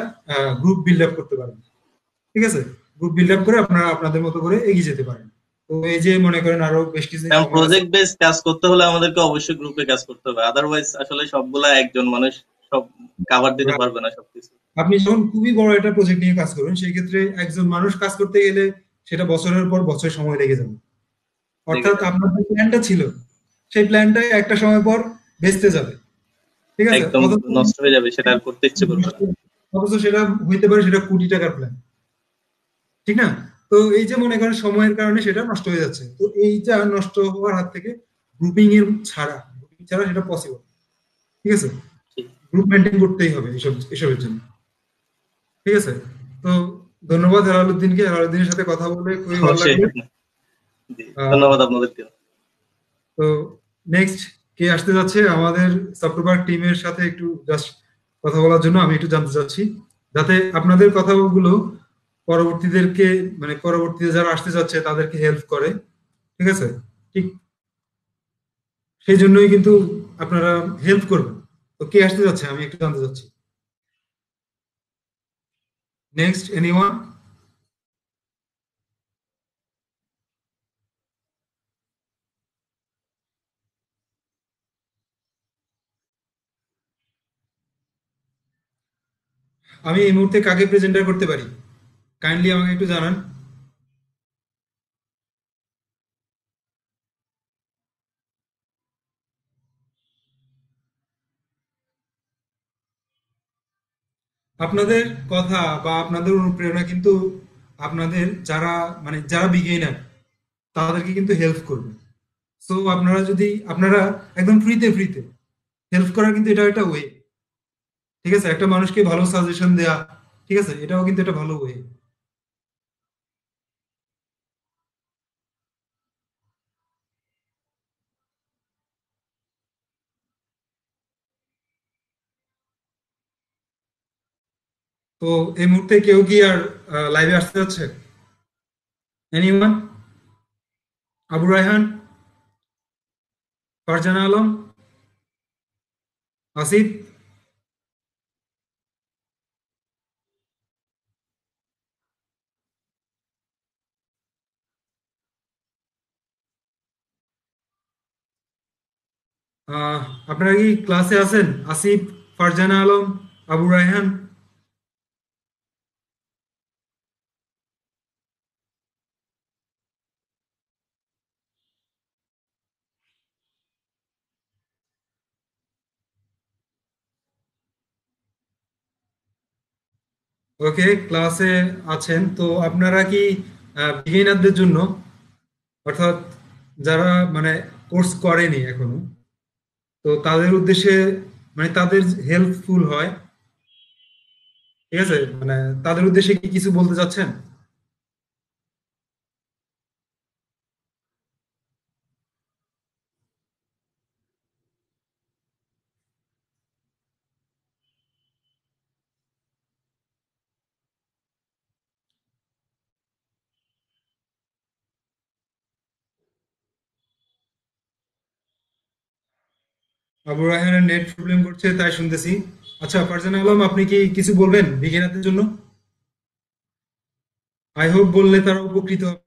গ্রুপ বিল্ড আপ করতে পারেন। ঠিক আছে, গ্রুপ বিল্ড আপ করে আপনারা আপনাদের মতো করে এগিয়ে যেতে পারেন। তো এই যে মনে করেন আরো বেশ কিছুদিন কারণ সময় আছে। প্রজেক্ট বেস কাজ করতে হলে আমাদেরকে অবশ্যই গ্রুপে কাজ করতে হবে, আদারওয়াইজ আসলে সবগুলা একজন মানুষ সব কাভার দিতে পারবে না সবকিছু। আপনি যখন খুবই বড় একটা প্রজেক্ট নিয়ে কাজ করবেন, সেই ক্ষেত্রে একজন মানুষ কাজ করতে গেলে সেটা বছরের পর বছর সময় লেগে যাবে। দেখে অর্থাৎ যাবে। আপনার যে প্ল্যানটা ছিল সেই প্ল্যানটাই একটা সময় পর ভেস্তে যাবে। ঠিক আছে, একদম অথচ নষ্ট হয়ে যাবে, সেটা আর করতে ইচ্ছে করবে না। অথচ সেটা হইতে পারে সেটা কোটি টাকার প্ল্যান। ঠিক না? তো এই যে মনে করেন সময়ের কারণে সেটা নষ্ট হয়ে যাচ্ছে, তো এইটা নষ্ট হওয়ার হাত থেকে গ্রুপিং ছাড়া সেটা পসিবল। ঠিক আছে, ঠিক। গ্রুপ মেনটেন করতেই হবে এসবের জন্য। ঠিক আছে, তো ধন্যবাদ হেলালুদ্দিনকে। হেলালুদ্দিনের সাথে কথা বলে খুবই ভালো অবশ্যই লাগলো। আপনি। জি, আহ, ধন্যবাদ আপনাদেরকে। তো নেক্সট কে আসতে যাচ্ছে আমাদের সফটওয়্যার টিমের সাথে একটু জাস্ট কথা বলার জন্য আমি একটু জানতে চাচ্ছি, যাতে আপনাদের কথাগুলো পরবর্তীদেরকে, মানে পরবর্তীতে যারা আসতে যাচ্ছে তাদেরকে হেল্প করে। ঠিক আছে, ঠিক সেই জন্যই কিন্তু আপনারা হেল্প করবেন। তো কে আসতে যাচ্ছে আমি একটু জানতে চাচ্ছি। Next anyone? আমি এই মুহূর্তে কাকে প্রেজেন্টার করতে পারি, কাইন্ডলি আমাকে একটু জানান। আপনাদের কথা বা আপনাদের অনুপ্রেরণা কিন্তু আপনাদের যারা, মানে যারা বিগিনার তাদেরকে কিন্তু হেল্প করবে। সো আপনারা একদম ফ্রিতে হেল্প করার কিন্তু এটা একটা ওয়ে। ঠিক আছে, একটা মানুষকে ভালো সাজেশন দেয়া, ঠিক আছে, এটাও কিন্তু একটা ভালো ওয়ে। তো এই মুহূর্তে কেউ কি আর লাইভে আসতে যাচ্ছে? এনিওয়ান? আবু রায়হান, ফারজানা আলম, আসিফ? আহ, আপনারা কি ক্লাসে আছেন? আসিফ, ফারজানা আলম, আবু রায়হান? ওকে, ক্লাসে আছেন তো আপনারা কি বিগিনারদের জন্য, অর্থাৎ যারা মানে কোর্স করেনি এখনো, তো তাদের উদ্দেশ্যে, মানে তাদের হেল্পফুল হয়, ঠিক আছে, মানে তাদের উদ্দেশ্যে কি কিছু বলতে চাচ্ছেন? আবু রায়হানের নেট প্রবলেম করছে তাই শুনতেছি। আচ্ছা, ফারজানা আলম, আপনি কি কিছু বলবেন বিগিনারদের জন্য? আই হোপ বললে তারা উপকৃত হবে।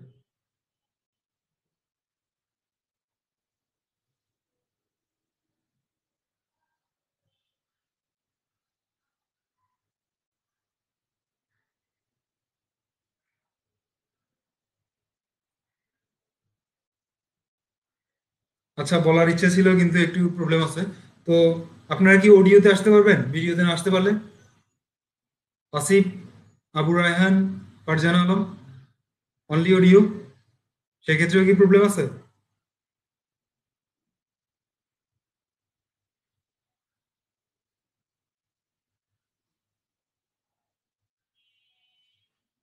আচ্ছা, বলার ইচ্ছে ছিল কিন্তু একটু প্রবলেম আছে। তো আপনারা কি অডিওতে আসতে পারবেন, ভিডিওতে না আসতে পারলে? আসিফ, আবু রায়হান, ফারজানা আলম, অনলি অডিও, সেক্ষেত্রেও কি প্রবলেম আছে?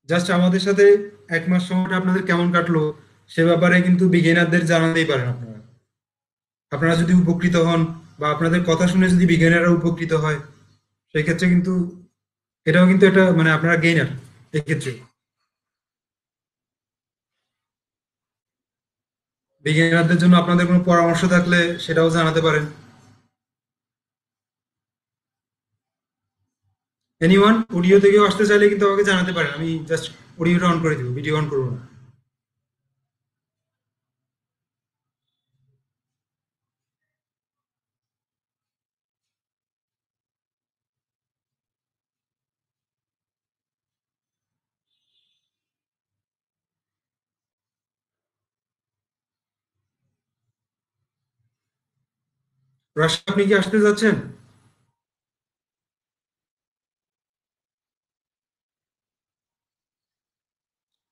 জাস্ট আমাদের সাথে 1 মাস সময়টা আপনাদের কেমন কাটলো সে ব্যাপারে কিন্তু বিগিনারদের জানাতেই পারেন আপনারা। আপনারা যদি উপকৃত হন বা আপনাদের কথা শুনে যদি বিজ্ঞানীরা উপকৃত হয় সেই ক্ষেত্রে কিন্তু এটাও কিন্তু একটা মানে আপনারা গেইনার এক্ষেত্রে। বিজ্ঞানীদের জন্য আপনাদের কোনো পরামর্শ থাকলে সেটাও জানাতে পারেন। এনিওয়ান অডিও থেকেও আসতে চাইলে কিন্তু আমাকে জানাতে পারেন, আমি জাস্ট অডিওটা অন করে দিব, ভিডিও অন করবো না। রাশি আপনি কি আসতে যাচ্ছেন?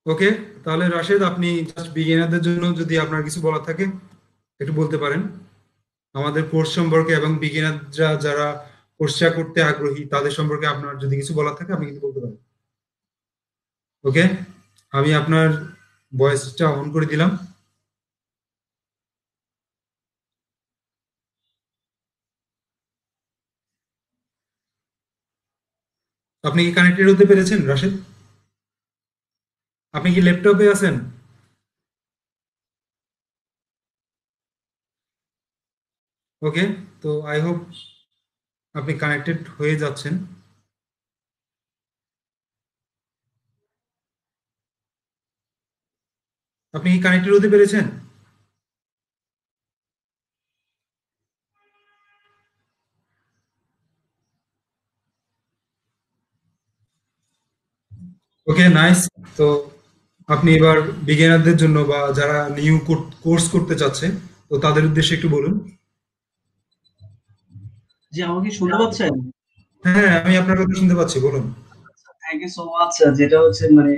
ওকে, তাহলে রাশেদ আপনি জাস্ট বিগিনারদের জন্য যদি আপনার কিছু বলার থাকে একটু বলতে পারেন আমাদের কোর্স সম্পর্কে, এবং বিগিনাররা যারা কোর্সটা করতে আগ্রহী তাদের সম্পর্কে আপনার যদি কিছু বলার থাকে আপনি কিন্তু বলতে পারেন। ওকে, আমি আপনার ভয়েসটা অন করে দিলাম। আপনি কি কানেক্টেড হতে পেরেছেন রাশেদ? আপনি কি ল্যাপটপে আছেন? ওকে, তো আই হোপ আপনি কানেক্টেড হয়ে যাচ্ছেন। আপনি কি কানেক্টেড হতে পেরেছেন? ওকে, নাইস। তো আপনি এবার বিগিনারদের জন্য বা যারা নিউ কোর্স করতে চাচ্ছে তো তাদের উদ্দেশ্যে একটু বলুন। জি, আমাকে শুনতে পাচ্ছেন? হ্যাঁ, আমি আপনার কথা শুনতে পাচ্ছি, বলুন। Thank you so much. যেটা হচ্ছে মানে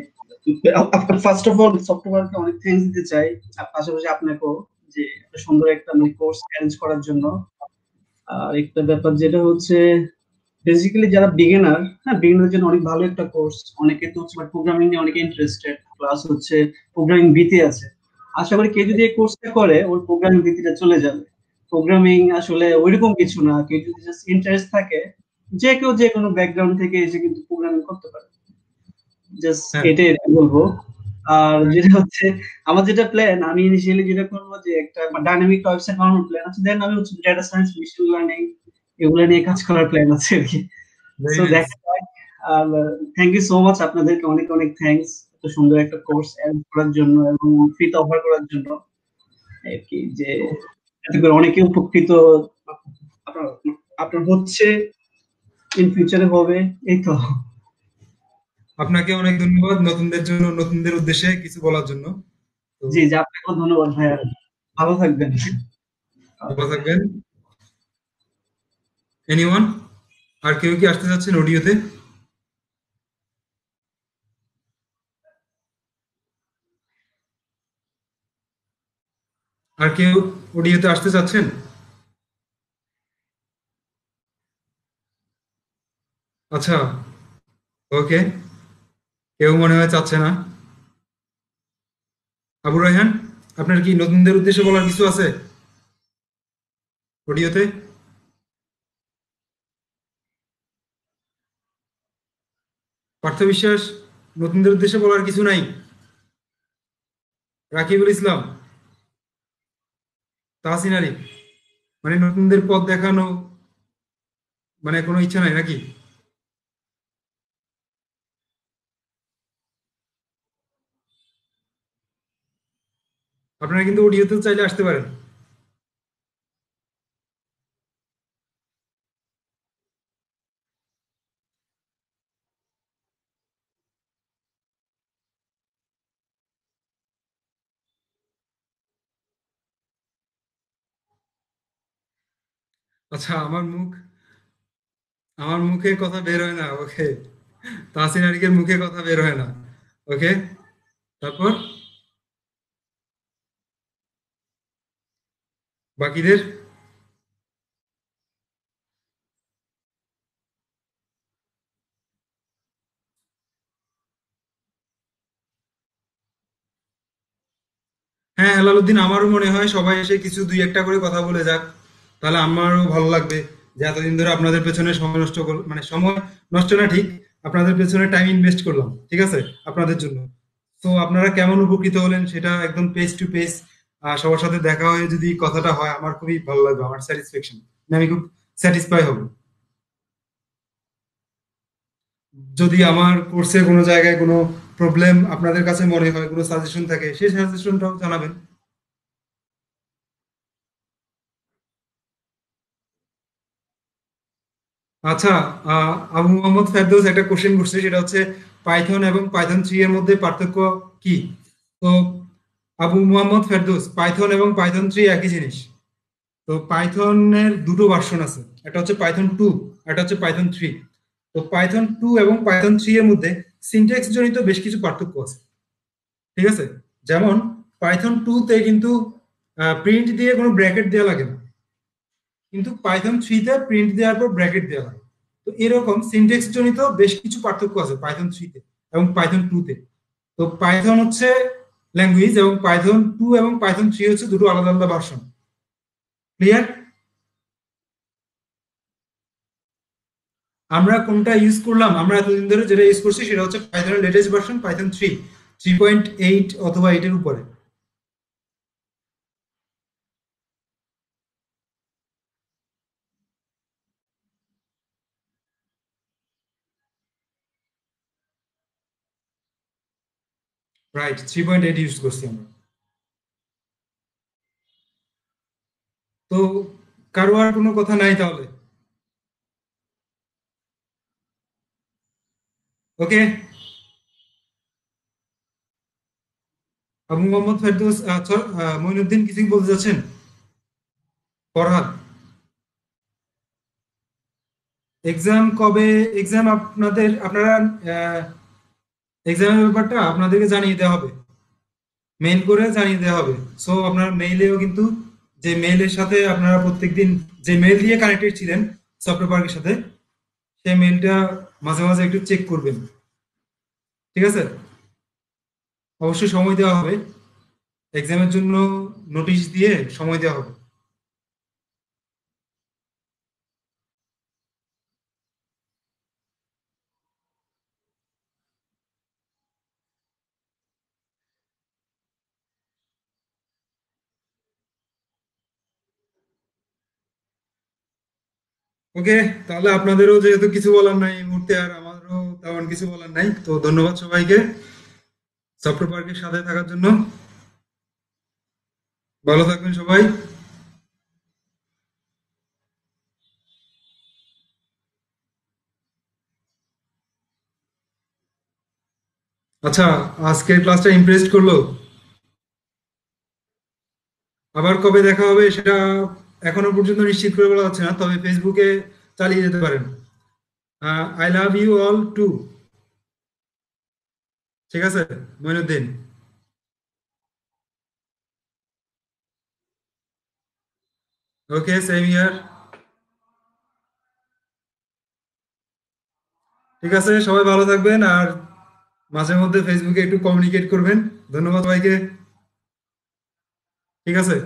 ফার্স্ট অফ অল সফটওয়্যারকে অনেক থ্যাঙ্কস দিতে চাই। আর পাশাপাশি আপনাকেও যে এত সুন্দর একটা মানে কোর্স অ্যারেঞ্জ করার জন্য। আর একটা ব্যাপার যেটা হচ্ছে বেসিক্যালি যারা বিগিনার, হ্যাঁ বিগিনারের জন্য অনেক ভালো একটা কোর্স। অনেকে তো হচ্ছে প্রোগ্রামিং নিয়ে অনেকে ইন্টারেস্টেড, প্লাস হচ্ছে প্রোগ্রামিং ভীতি আছে। আশা করি কেউ যদি এই কোর্সটা করে ওর প্রোগ্রামিং ভীতিটা চলে যাবে। প্রোগ্রামিং আসলে ওইরকম কিছু না, কেউ যদি জাস্ট ইন্টারেস্ট থাকে যে কেউ যে কোনো ব্যাকগ্রাউন্ড থেকে এসে কিন্তু প্রোগ্রামিং করতে পারে। জাস্ট হ্যাঁ। এটাই আর কি বলবো। আর যেটা হচ্ছে আমার যেটা প্ল্যান, আমি ইনিশিয়ালি যেটা করবো যে একটা ডাইনামিক ওয়েবসাইট বানানোর প্ল্যান আছে, দেন আমি হচ্ছে ডেটা সায়েন্স, মেশিন লার্নিং এগুলো নিয়ে কাজ করার প্ল্যান আছে আর কি। Very so nice. দেখা যাক। আর থ্যাংক ইউ সো মাচ, আপনাদেরকে অনেক অনেক থ্যাঙ্কস এত সুন্দর একটা কোর্স অ্যারেঞ্জ করার জন্য এবং ফ্রিতে অফার করার জন্য আর কি। যে এতে করে অনেকে উপকৃত আপনার আপনার হচ্ছে, ইন ফিউচারে হবে। এই তো। আপনাকে অনেক ধন্যবাদ নতুনদের জন্য, নতুনদের উদ্দেশ্যে কিছু বলার জন্য। তো জি, জি, আপনাকেও ধন্যবাদ ভাইয়া। ভালো থাকবেন। ভালো থাকবেন। এনিওয়ান, আর কেউ কি আসতে চাচ্ছেন অডিওতে? আর কেউ অডিওতে আসতে চাচ্ছেন? আচ্ছা, ওকে, কেউ মনে হয় চাচ্ছে না। আবু রায়হান, আপনার কি নতুনদের উদ্দেশ্যে বলার কিছু আছে অডিওতে? পার্থ বিশ্বাস, নতুনদের উদ্দেশ্যে বলার কিছু নাই? রাকিবুল ইসলাম, তাহসিন আরিফ, মানে নতুনদের পথ দেখানো মানে কোনো ইচ্ছা নাই নাকি? আপনারা কিন্তু অডিওতেও চাইলে আসতে পারেন। আচ্ছা, আমার মুখে কথা বের হয় না, ওকে। তাহসিন আরিফের মুখে কথা বের হয় না, ওকে। তারপর বাকিদের? হ্যাঁ হেলালুদ্দিন, আমারও মনে হয় সবাই এসে কিছু দুই একটা করে কথা বলে যাক, তাহলে আমারও ভালো লাগবে যে এতদিন ধরে আপনাদের পেছনে সময় নষ্ট মানে সময় নষ্ট না ঠিক, আপনাদের পেছনে টাইম ইনভেস্ট করলাম, ঠিক আছে, আপনাদের জন্য। তো আপনারা কেমন উপকৃত হলেন সেটা একদম পেজ টু পেজ সবার সাথে দেখা হয়ে যদি কথাটা হয় আমার খুবই ভালো লাগবে, আমার স্যাটিসফ্যাকশন, আমি খুব স্যাটিসফাই হব। যদি আমার কোর্সে কোনো জায়গায় কোনো প্রবলেম আপনাদের কাছে মনে হয়, কোনো সাজেশন থাকে, সেই সাজেশনটাও জানাবেন। আচ্ছা, আবু মোহাম্মদ ফেরদৌস একটা কোশ্চেন করছে, সেটা হচ্ছে পাইথন এবং পাইথন 3 এর মধ্যে পার্থক্য কি। তো আবু মোহাম্মদ ফেরদৌস, পাইথন এবং পাইথন 3 একই জিনিস। তো পাইথনের দুটো ভার্সন আছে, একটা হচ্ছে পাইথন 2, একটা হচ্ছে পাইথন 3। তো পাইথন 2 এবং পাইথন 3 এর মধ্যে সিনট্যাক্স জনিত বেশ কিছু পার্থক্য আছে, ঠিক আছে। যেমন পাইথন 2 তে কিন্তু প্রিন্ট দিয়ে কোনো ব্র্যাকেট দেওয়া লাগে না, কিন্তু পাইথন 3 তে প্রিন্ট দেওয়ার পর ব্র্যাকেট দেওয়া হয়। তো এরকম সিনট্যাক্স জনিত বেশ কিছু পার্থক্য আছে পাইথন 3 তে এবং পাইথন 2 তে। তো পাইথন হচ্ছে ল্যাঙ্গুয়েজ, এবং পাইথন 2 এবং পাইথন 3 হচ্ছে দুটো আলাদা আলাদা ভার্সন। ক্লিয়ার? আমরা কোনটা ইউজ করলাম, আমরা এতদিন ধরে যেটা ইউজ করছি সেটা হচ্ছে পাইথনের লেটেস্ট ভার্সন পাইথন 3, 3.8 অথবা 8 এর উপরে। রাইট, 3.8 ইউজ করছি আমরা। তো কারো আর কোনো কথা নাই তাহলে? ওকে। আবু মোহাম্মদ ফেরদৌস, মঈনুদ্দিন কিছু কি বলতে চাচ্ছেন? ফরহাদ, এক্সাম কবে? এক্সাম আপনারা এক্সামের ব্যাপারটা আপনাদেরকে জানিয়ে দেওয়া হবে, মেইল করে জানিয়ে দেওয়া হবে। সো আপনার মেইলেও কিন্তু, যে মেইলের সাথে আপনারা প্রত্যেকদিন যে মেইল দিয়ে কানেক্টেড ছিলেন সফটওয়্যার পার্কের সাথে, সেই মেইলটা মাঝে মাঝে একটু চেক করবেন, ঠিক আছে। অবশ্যই সময় দেওয়া হবে, এক্সামের জন্য নোটিশ দিয়ে সময় দেওয়া হবে। ওকে, তাহলে আপনাদেরও যেহেতু কিছু বলার নাই এই মুহূর্তে, আর আমারও তেমন কিছু বলার নাই, তো ধন্যবাদ সবাইকে সফটওয়্যার পার্কের সাথে থাকার জন্য। ভালো থাকবেন সবাই। আচ্ছা, আজকের ক্লাসটা ইমপ্রেস করলো। আবার কবে দেখা হবে সেটা এখনো পর্যন্ত নিশ্চিত করে বলা যাচ্ছে না, তবে ফেসবুকে চালিয়ে যেতে পারেন। I love you all too. ঠিক আছে মইনুদ্দিন? ওকে, সেম ইয়ার। ঠিক আছে, সবাই ভালো থাকবেন, আর মাঝে মধ্যে ফেসবুকে একটু কমিউনিকেট করবেন। ধন্যবাদ সবাইকে। ঠিক আছে।